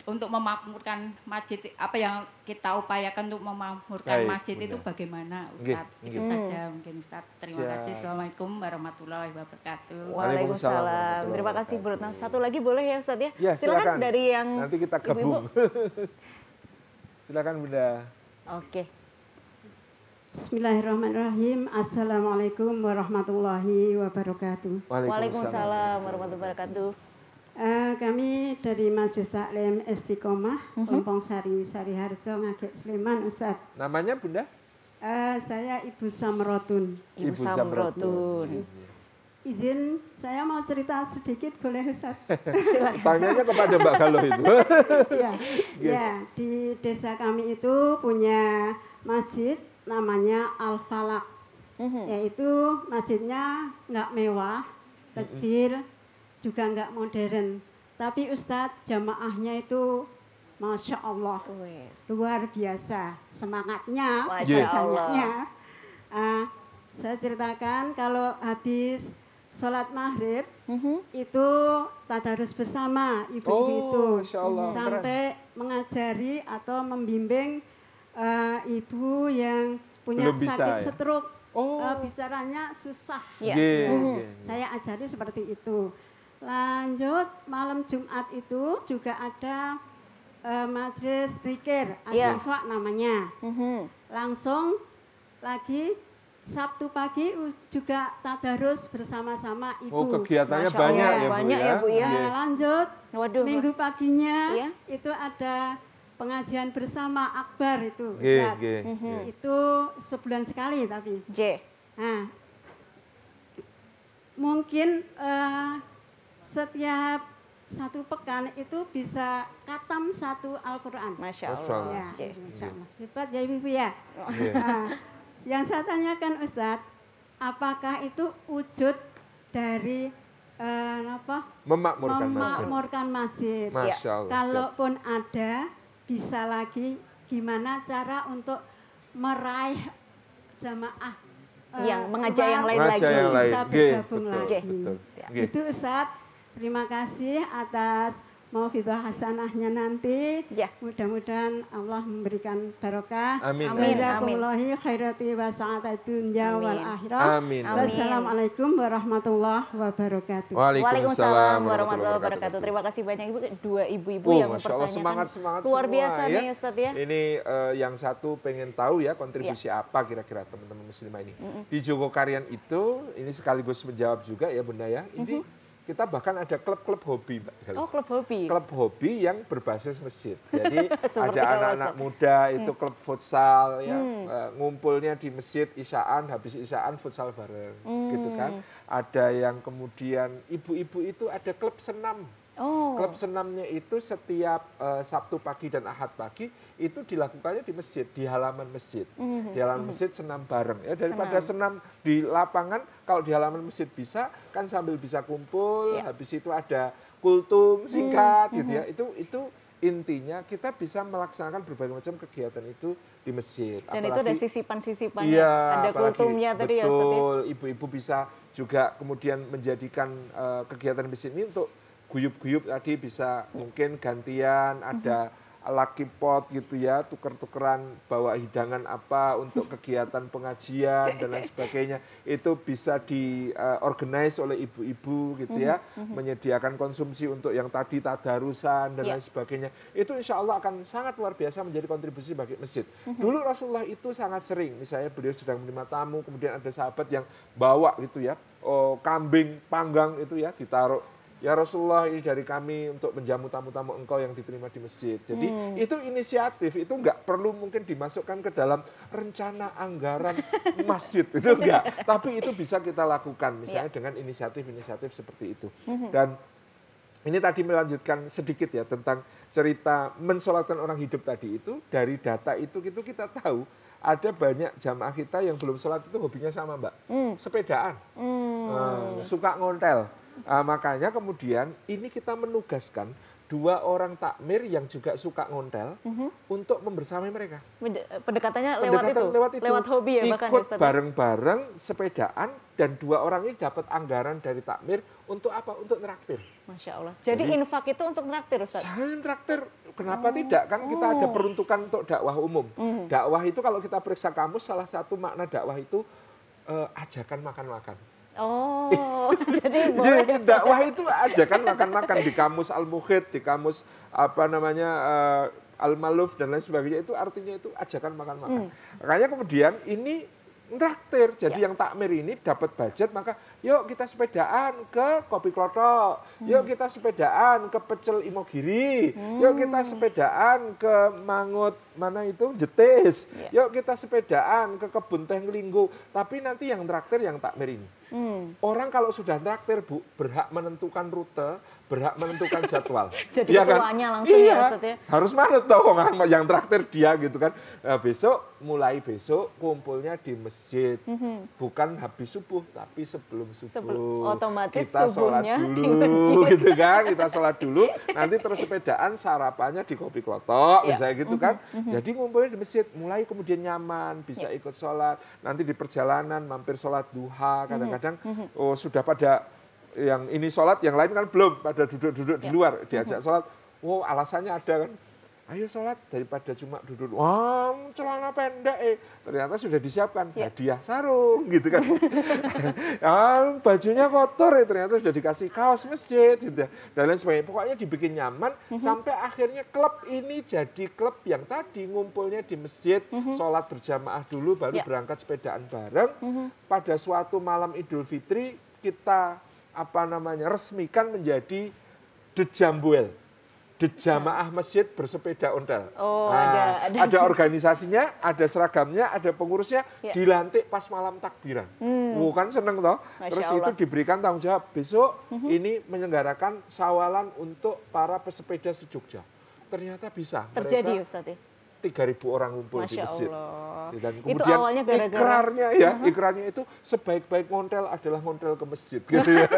untuk memakmurkan masjid, apa yang kita upayakan untuk memakmurkan masjid itu bagaimana Ustadz? Itu saja mungkin Ustadz. Terima kasih. Assalamualaikum warahmatullahi wabarakatuh. Waalaikumsalam. Terima kasih Bu Retno. Satu lagi boleh ya Ustadz ya? Ya silakan. Dari yang nanti kita gabung. Silakan Bunda. Oke. Bismillahirrahmanirrahim. Assalamualaikum warahmatullahi wabarakatuh. Waalaikumsalam warahmatullahi wabarakatuh. Kami dari Majelis Taklim Istiqomah, Lompong Sari, Sariharjo, Ngagek Sleman, Ustadz. Namanya Bunda? Saya Ibu Samrotun. Ibu Samrotun. Izin saya mau cerita sedikit boleh Ustadz? Tanyanya kepada Mbak Galuh itu. Ya, di desa kami itu punya masjid namanya Al-Falak. Yaitu masjidnya nggak mewah, kecil, juga nggak modern, tapi Ustadz jamaahnya itu Masya Allah luar biasa semangatnya, banyaknya. Saya ceritakan kalau habis sholat maghrib itu tadarus bersama ibu-ibu itu sampai mengajari atau membimbing ibu yang punya sakit stroke, bicaranya susah. Saya ajari seperti itu. Lanjut malam Jumat itu juga ada majelis zikir Asyifa namanya. Langsung lagi Sabtu pagi juga tadarus bersama-sama ibu. Oh kegiatannya banyak ya Bu ya. Bu ya. Lanjut Minggu paginya itu ada pengajian bersama akbar itu. Itu sebulan sekali tapi. Nah, mungkin setiap satu pekan itu bisa khatam satu Al-Quran. Masya Allah. Ya, Masya Allah. Hebat ya Ibu ya. Yang saya tanyakan Ustadz, apakah itu wujud dari memakmurkan masjid? Masya Allah. Kalaupun ada, bisa lagi gimana cara untuk meraih jamaah yang mengajak yang lain lagi bisa bergabung lagi. Itu Ustadz. Terima kasih atas maufidah hasanahnya nanti. Mudah-mudahan Allah memberikan barokah. Amin. Jazakumullahu khairati wa sa'adat dunya wal akhirah. Wassalamualaikum warahmatullahi wabarakatuh. Waalaikumsalam warahmatullahi wabarakatuh. Terima kasih banyak Ibu, dua ibu-ibu yang mempertanyakan. Semangat luar semua, biasa nih Ustadz ya. Ini yang satu pengen tahu ya kontribusi apa kira-kira teman-teman muslimah ini. Di Jogokarian itu, ini sekaligus menjawab juga ya Bunda ya. Ini kita bahkan ada klub-klub hobi, Mbak. Oh, klub hobi. Klub hobi yang berbasis masjid. Jadi Seperti ada apa, anak-anak Ustaz? muda itu klub futsal ya, ngumpulnya di masjid isyaan, habis isyaan futsal bareng gitu kan. Ada yang kemudian ibu-ibu itu ada klub senam. Oh. Klub senamnya itu setiap Sabtu pagi dan Ahad pagi itu dilakukannya di masjid, di halaman masjid. Di halaman masjid senam bareng. Ya, daripada senam di lapangan, kalau di halaman masjid bisa, kan sambil bisa kumpul, habis itu ada kultum singkat gitu ya. Itu intinya kita bisa melaksanakan berbagai macam kegiatan itu di masjid. Dan itu ada sisipan-sisipannya, iya, ada apalagi, kultumnya tadi ya Ustaz ya. betul, ibu-ibu bisa juga kemudian menjadikan kegiatan masjid ini untuk guyup-guyup tadi bisa mungkin gantian, ada lucky pot gitu ya, tuker-tukeran bawa hidangan apa untuk kegiatan pengajian dan lain sebagainya. Itu bisa diorganize oleh ibu-ibu gitu ya, menyediakan konsumsi untuk yang tadi tadarusan dan lain sebagainya. Itu insya Allah akan sangat luar biasa menjadi kontribusi bagi masjid. Dulu Rasulullah itu sangat sering, misalnya beliau sedang menerima tamu, kemudian ada sahabat yang bawa gitu ya, kambing panggang itu ya, ditaruh. Ya Rasulullah, ini dari kami untuk menjamu tamu-tamu engkau yang diterima di masjid. Jadi itu inisiatif, itu enggak perlu mungkin dimasukkan ke dalam rencana anggaran masjid, itu enggak. Tapi itu bisa kita lakukan misalnya dengan inisiatif-inisiatif seperti itu. Dan ini tadi melanjutkan sedikit ya tentang cerita mensolatkan orang hidup tadi itu. Dari data itu kita tahu ada banyak jamaah kita yang belum sholat itu hobinya sama Mbak, sepedaan, suka ngontel. Makanya kemudian ini kita menugaskan 2 orang takmir yang juga suka ngontel untuk membersamai mereka. Pendekatannya lewat itu, lewat hobi ya bahkan ikut Ustaz. bareng-bareng sepedaan dan 2 orang ini dapat anggaran dari takmir untuk apa? Untuk traktir. Masya Allah. Jadi infak itu untuk traktir Ustaz? Selain traktir, kenapa tidak? Kan kita ada peruntukan untuk dakwah umum. Dakwah itu kalau kita periksa kamus, salah satu makna dakwah itu ajakan makan-makan. Oh, jadi boleh. Jadi dakwah itu ajakan makan-makan di kamus Al-Mukhid, di kamus apa namanya Al-Maluf dan lain sebagainya, itu artinya itu ajakan makan-makan. Makanya kemudian ini traktir. Jadi yang takmir ini dapat budget, maka yuk kita sepedaan ke Kopi Klothok, yuk kita sepedaan ke Pecel Imogiri, yuk kita sepedaan ke Mangut mana itu Jetis, yuk kita sepedaan ke Kebun Teh Nglinggo. Tapi nanti yang traktir yang takmir ini. Orang kalau sudah traktir Bu, berhak menentukan rute, berhak menentukan jadwal. Jadi ya ketuanya langsung ya Ustaz ya? Harus manut toh yang traktir dia gitu kan. Nah, mulai besok kumpulnya di masjid. Bukan habis subuh tapi sebelum subuh. Otomatis kita sholat subuhnya dulu gitu kan. Kita sholat dulu, nanti terus sepedaan sarapannya di Kopi Klothok misalnya gitu kan. Jadi ngumpulnya di masjid, mulai kemudian nyaman, bisa ikut sholat. Nanti di perjalanan mampir sholat duha, kadang-kadang sudah pada yang ini sholat, yang lain kan belum, pada duduk-duduk di luar, diajak sholat. Alasannya ada kan, ayo sholat daripada cuma duduk, celana pendek, ternyata sudah disiapkan hadiah sarung gitu kan. Bajunya kotor, ternyata sudah dikasih kaos masjid gitu, dan lain sebagainya. Pokoknya dibikin nyaman sampai akhirnya klub ini jadi klub yang tadi ngumpulnya di masjid, sholat berjamaah dulu, baru berangkat sepedaan bareng. Pada suatu malam Idul Fitri kita resmikan menjadi Dejambuel. Jamaah masjid bersepeda ontel. Ada organisasinya, ada seragamnya, ada pengurusnya, dilantik pas malam takbiran. Kan seneng toh. Terus itu diberikan tanggung jawab. Besok ini menyelenggarakan sawalan untuk para pesepeda se-Jogja. Ternyata bisa. Terjadi Ustaz ya? 3.000 orang ngumpul di masjid. Dan kemudian itu awalnya gara-gara ikrarnya itu sebaik-baik ngontel adalah ngontel ke masjid gitu ya.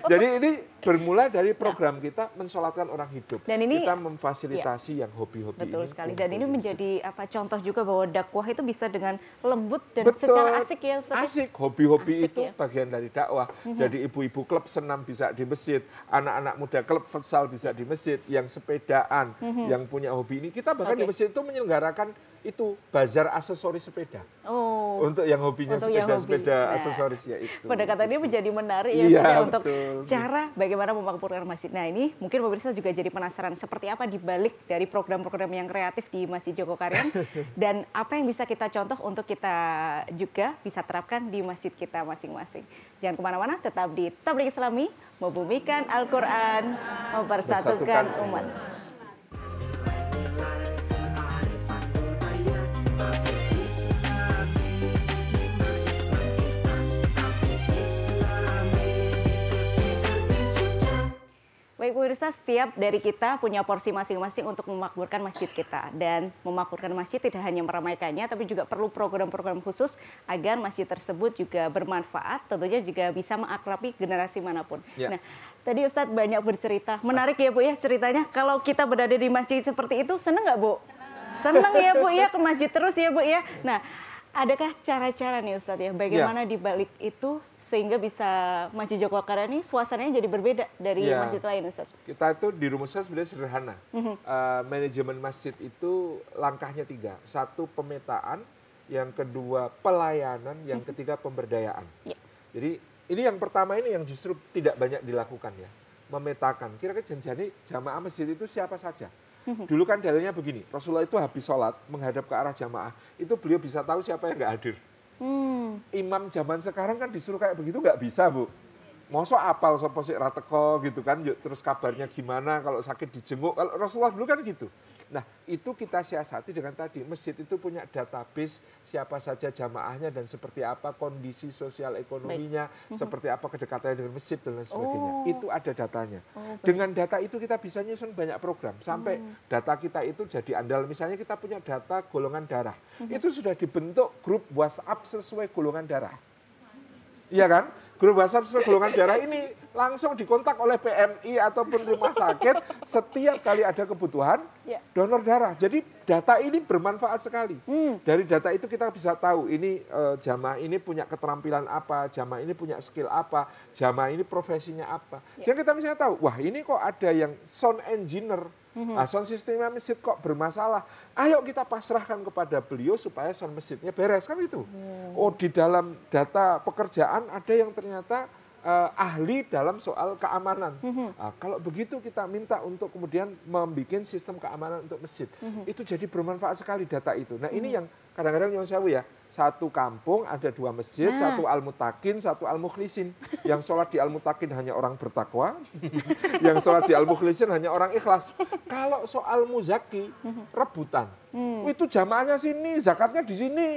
Jadi ini bermula dari program kita mensolatkan orang hidup. Dan ini kita memfasilitasi yang hobi-hobi. Betul sekali. Dan ini menjadi contoh juga bahwa dakwah itu bisa dengan lembut dan secara asik ya Ustaz. Asik, hobi-hobi itu bagian dari dakwah. Jadi ibu-ibu klub senam bisa di masjid, anak-anak muda klub futsal bisa di masjid, yang sepedaan, yang punya hobi ini kita bahkan di masjid itu menyelenggarakan itu bazar aksesoris sepeda. Oh. Untuk yang hobinya Untuk yang sepeda-sepeda hobi. aksesoris ya itu. Pendekatannya menjadi menarik ya, Iya, Ustaz, ya, untuk betul. cara bagaimana memakmurkan masjid. Nah ini mungkin pemirsa juga jadi penasaran seperti apa dibalik dari program-program yang kreatif di Masjid Jogokarian dan apa yang bisa kita contoh untuk kita juga bisa terapkan di masjid kita masing-masing. Jangan kemana-mana, tetap di Tabligh Islami, membumikan Al-Quran, mempersatukan umat. Baik pemirsa, setiap dari kita punya porsi masing-masing untuk memakmurkan masjid kita. Dan memakmurkan masjid tidak hanya meramaikannya, tapi juga perlu program-program khusus agar masjid tersebut juga bermanfaat, tentunya juga bisa mengakrabi generasi manapun. Ya. Nah, tadi Ustadz banyak bercerita. Menarik ya Bu ya ceritanya, kalau kita berada di masjid seperti itu, seneng nggak Bu? Seneng ya Bu ya, ke masjid terus ya Bu ya. Nah, adakah cara-cara nih Ustadz ya, bagaimana di balik itu sehingga bisa Masjid Jogokarian ini suasananya jadi berbeda dari masjid lain Ustadz? Kita itu dirumuskan sebenarnya sederhana. Manajemen masjid itu langkahnya 3. 1 pemetaan, yang kedua pelayanan, yang ketiga pemberdayaan. Jadi ini yang pertama ini yang justru tidak banyak dilakukan ya. Memetakan, kira-kira janjani jamaah masjid itu siapa saja. Dulu kan dalilnya begini, Rasulullah itu habis sholat menghadap ke arah jamaah, itu beliau bisa tahu siapa yang nggak hadir. Imam zaman sekarang kan disuruh kayak begitu nggak bisa Bu. Mosok apal sopo sik rateko gitu kan, terus kabarnya gimana kalau sakit dijenguk. Kalau Rasulullah dulu kan gitu. Nah itu kita siasati dengan tadi, masjid itu punya database siapa saja jamaahnya dan seperti apa kondisi sosial ekonominya, seperti apa kedekatannya dengan masjid dan lain sebagainya. Itu ada datanya. Dengan data itu kita bisa nyusun banyak program. Sampai data kita itu jadi andal. Misalnya kita punya data golongan darah. Itu sudah dibentuk grup WhatsApp sesuai golongan darah. Iya kan? Grup WhatsApp sesuai golongan darah ini langsung dikontak oleh PMI ataupun rumah sakit setiap kali ada kebutuhan donor darah. Jadi data ini bermanfaat sekali. Dari data itu kita bisa tahu ini jamaah ini punya keterampilan apa, jamaah ini punya skill apa, jamaah ini profesinya apa. Sehingga kita misalnya tahu, wah ini kok ada yang sound engineer, sound sistemnya masjid kok bermasalah. Ayo kita pasrahkan kepada beliau supaya sound masjidnya beres, kan itu. Oh di dalam data pekerjaan ada yang ternyata ahli dalam soal keamanan. Nah, kalau begitu kita minta untuk kemudian membuat sistem keamanan untuk masjid. Itu jadi bermanfaat sekali data itu. Nah ini yang kadang-kadang nyuwun sewu ya. Satu kampung ada 2 masjid, satu al-mutakin, satu al-mukhlisin. Yang sholat di al-mutakin hanya orang bertakwa, yang sholat di al-mukhlisin hanya orang ikhlas. Kalau soal muzaki, rebutan. Itu jamaahnya sini, zakatnya di sini.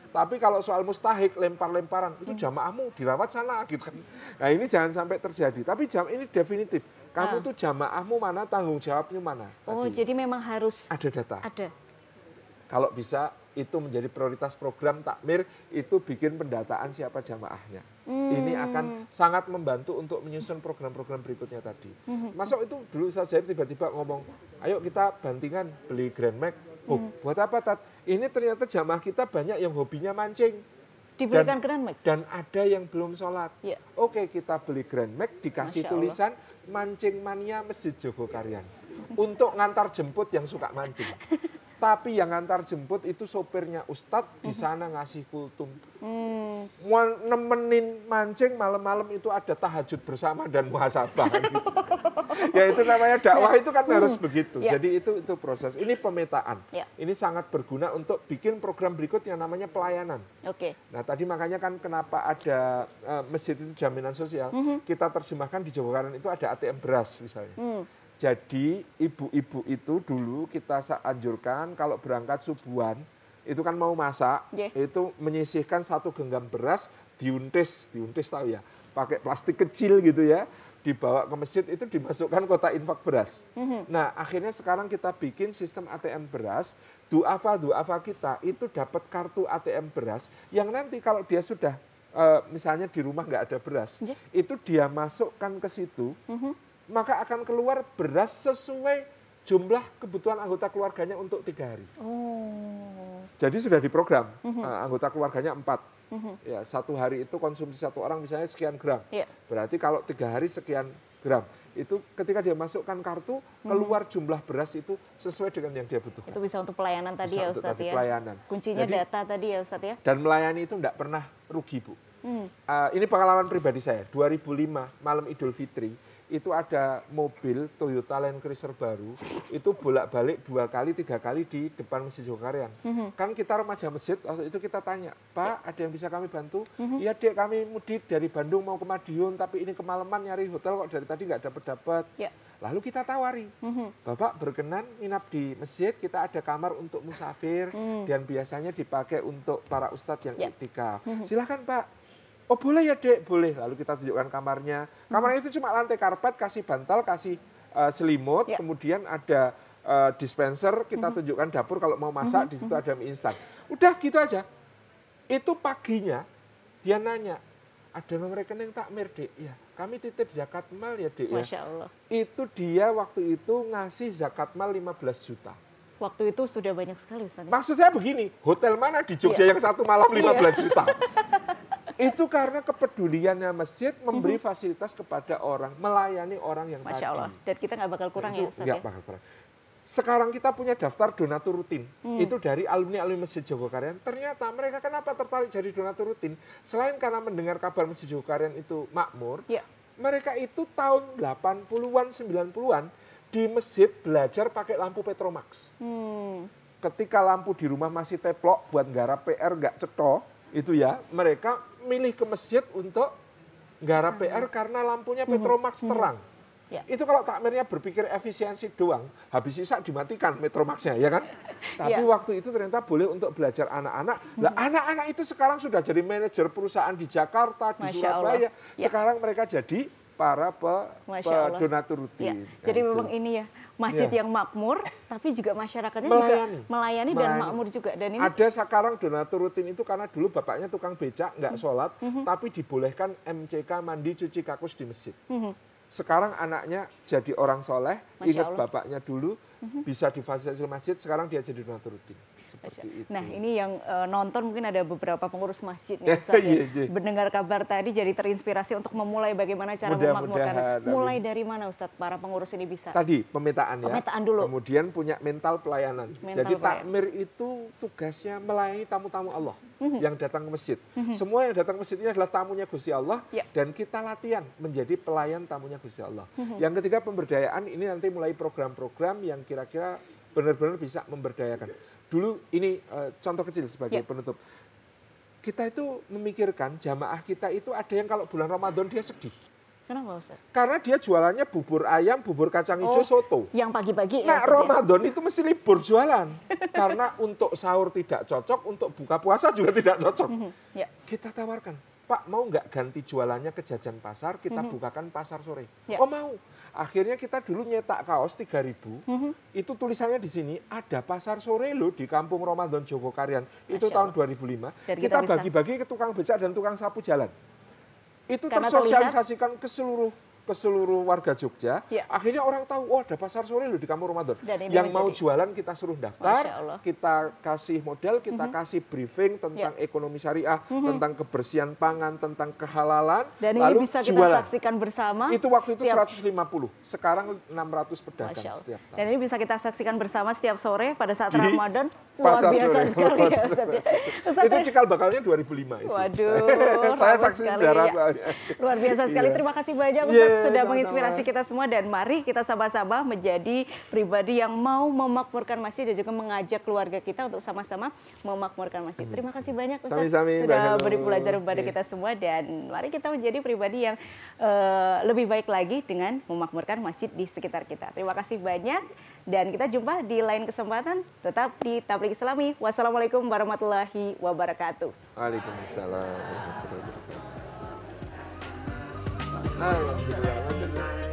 Tapi kalau soal mustahik, lempar-lemparan, itu jamaahmu dirawat sana gitu kan. Nah ini jangan sampai terjadi. Tapi ini definitif. Kamu tuh jamaahmu mana, tanggung jawabnya mana. Oh tadi. jadi memang harus ada data. Ada. Kalau bisa itu menjadi prioritas program takmir, itu bikin pendataan siapa jamaahnya. Ini akan sangat membantu untuk menyusun program-program berikutnya tadi. Masuk itu dulu saja tiba-tiba ngomong, ayo kita bantingan beli Grand Max. Oh, buat apa Tat? Ini ternyata jamaah kita banyak yang hobinya mancing. Diberikan Grand Max? Dan ada yang belum sholat. Ya. Oke, kita beli Grand Max, dikasih tulisan mancing mania Masjid Jogokarian. Untuk ngantar jemput yang suka mancing. Tapi yang ngantar jemput itu sopirnya Ustadz di sana ngasih kultum. Nemenin mancing malam-malam itu ada tahajud bersama dan muhasabah. Gitu. Ya itu namanya dakwah itu kan harus begitu. Jadi itu proses. Ini pemetaan. Ini sangat berguna untuk bikin program berikut yang namanya pelayanan. Nah tadi makanya kan kenapa ada masjid itu jaminan sosial. Kita terjemahkan di Jogokarian itu ada ATM beras misalnya. Jadi ibu-ibu itu dulu kita anjurkan kalau berangkat subuhan, itu kan mau masak, itu menyisihkan 1 genggam beras, diuntis tahu ya, pakai plastik kecil gitu ya, dibawa ke masjid itu dimasukkan kotak infak beras. Nah akhirnya sekarang kita bikin sistem ATM beras, duafa kita itu dapat kartu ATM beras, yang nanti kalau dia sudah misalnya di rumah nggak ada beras, itu dia masukkan ke situ, maka akan keluar beras sesuai jumlah kebutuhan anggota keluarganya untuk 3 hari. Jadi sudah diprogram, anggota keluarganya 4. Ya, 1 hari itu konsumsi 1 orang misalnya sekian gram. Berarti kalau 3 hari sekian gram. Itu ketika dia masukkan kartu, keluar jumlah beras itu sesuai dengan yang dia butuhkan. Itu bisa untuk pelayanan tadi ya Ustadz ya? Pelayanan. Kuncinya jadi, data tadi ya Ustadz ya? Dan melayani itu enggak pernah rugi, Bu. Ini pengalaman pribadi saya, 2005 malam Idul Fitri, itu ada mobil Toyota Land Cruiser baru, itu bolak-balik 2 kali 3 kali di depan Masjid Jogokaryan. Kan kita remaja masjid, waktu itu kita tanya, Pak ada yang bisa kami bantu? Iya Dek, kami mudik dari Bandung mau ke Madiun, tapi ini kemalaman nyari hotel kok dari tadi nggak dapat-dapat. Lalu kita tawari, Bapak berkenan nginap di masjid, kita ada kamar untuk musafir, dan biasanya dipakai untuk para ustadz yang iktikaf. Silahkan Pak. Oh boleh ya Dek, boleh. Lalu kita tunjukkan kamarnya. Kamarnya itu cuma lantai karpet, kasih bantal, kasih selimut, kemudian ada dispenser, kita tunjukkan dapur kalau mau masak, di situ ada mie instan. Udah gitu aja. Itu paginya dia nanya, ada nomor rekening takmir Dek? Ya, kami titip zakat mal ya Dek ya. Masya Allah. Itu dia waktu itu ngasih zakat mal 15 juta. Waktu itu sudah banyak sekali Ustaz. Maksud saya begini, hotel mana di Jogja yang satu malam 15 juta? Itu karena kepeduliannya masjid memberi fasilitas kepada orang, melayani orang yang Masya Allah. Dan kita nggak bakal kurang ya Ustaz ya? Bakal kurang. Sekarang kita punya daftar donatur rutin. Itu dari alumni-alumni Masjid Jogokaryan. Ternyata mereka kenapa tertarik jadi donatur rutin? Selain karena mendengar kabar Masjid Jogokaryan itu makmur, mereka itu tahun 80-an, 90-an di masjid belajar pakai lampu Petromax. Ketika lampu di rumah masih teplok buat nggarap PR nggak cetok, itu ya, mereka milih ke masjid untuk nggarap PR karena lampunya Petromax terang. Itu kalau takmirnya berpikir efisiensi doang, habis sisa dimatikan Petromaxnya, ya kan? Tapi waktu itu ternyata boleh untuk belajar anak-anak. Nah, anak-anak itu sekarang sudah jadi manajer perusahaan di Jakarta, di Surabaya. Sekarang mereka jadi para donatur rutin. Jadi memang ini ya, masjid yang makmur, tapi juga masyarakatnya juga melayani dan makmur juga. Dan ini ada sekarang donatur rutin itu karena dulu bapaknya tukang becak, nggak sholat, tapi dibolehkan MCK mandi cuci kakus di masjid. Sekarang anaknya jadi orang soleh, ingat bapaknya dulu, bisa difasilitasi masjid, sekarang dia jadi donatur rutin. Seperti itu. Nah ini yang nonton mungkin ada beberapa pengurus masjid nih Ustaz ya. Mendengar kabar tadi jadi terinspirasi untuk memulai bagaimana cara memakmurkan. Mulai dari mana Ustaz para pengurus ini bisa? Tadi pemetaan ya. Pemetaan dulu. Kemudian punya mental pelayanan. Jadi takmir itu tugasnya melayani tamu-tamu Allah yang datang ke masjid. Semua yang datang ke masjid ini adalah tamunya Gusti Allah dan kita latihan menjadi pelayan tamunya Gusti Allah. Yang ketiga pemberdayaan, ini nanti mulai program-program yang kira-kira benar-benar bisa memberdayakan. Dulu ini contoh kecil sebagai penutup. Kita itu memikirkan jamaah kita itu ada yang kalau bulan Ramadan dia sedih. Kenapa Ustaz? Karena dia jualannya bubur ayam, bubur kacang hijau, soto. Yang pagi-pagi Nah Ramadan itu mesti libur jualan. Karena untuk sahur tidak cocok, untuk buka puasa juga tidak cocok. Kita tawarkan, Pak mau nggak ganti jualannya ke jajan pasar, kita bukakan pasar sore. Oh mau. Akhirnya kita dulu nyetak kaos 3.000, itu tulisannya di sini, ada pasar sore loh di Kampung Ramadan Jogokaryan. Itu tahun 2005. Kita bagi-bagi ke tukang becak dan tukang sapu jalan. Itu tersosialisasikan ke seluruh warga Jogja. Akhirnya orang tahu, oh ada pasar sore loh di Kampung Ramadan. Yang mau jualan kita suruh daftar, kita kasih model, kita kasih briefing tentang ekonomi syariah, tentang kebersihan pangan, tentang kehalalan. Dan lalu ini bisa kita jualan. Saksikan bersama. Itu waktu itu 150, sekarang 600 pedagang setiap tahun. Dan ini bisa kita saksikan bersama setiap sore pada saat Ramadan. Luar biasa sekali ya Ustaz. Itu cikal bakalnya 2005 itu. Waduh, saya saksi sejarah soalnya. Luar biasa sekali, terima kasih banyak Ustaz sudah menginspirasi kita semua, dan mari kita sama-sama menjadi pribadi yang mau memakmurkan masjid dan juga mengajak keluarga kita untuk sama-sama memakmurkan masjid. Terima kasih banyak Ustaz sudah beri pelajaran kepada kita semua, dan mari kita menjadi pribadi yang lebih baik lagi dengan memakmurkan masjid di sekitar kita. Terima kasih banyak dan kita jumpa di lain kesempatan, tetap di Tabligh Islami. Wassalamualaikum warahmatullahi wabarakatuh. Waalaikumsalam warahmatullahi wabarakatuh.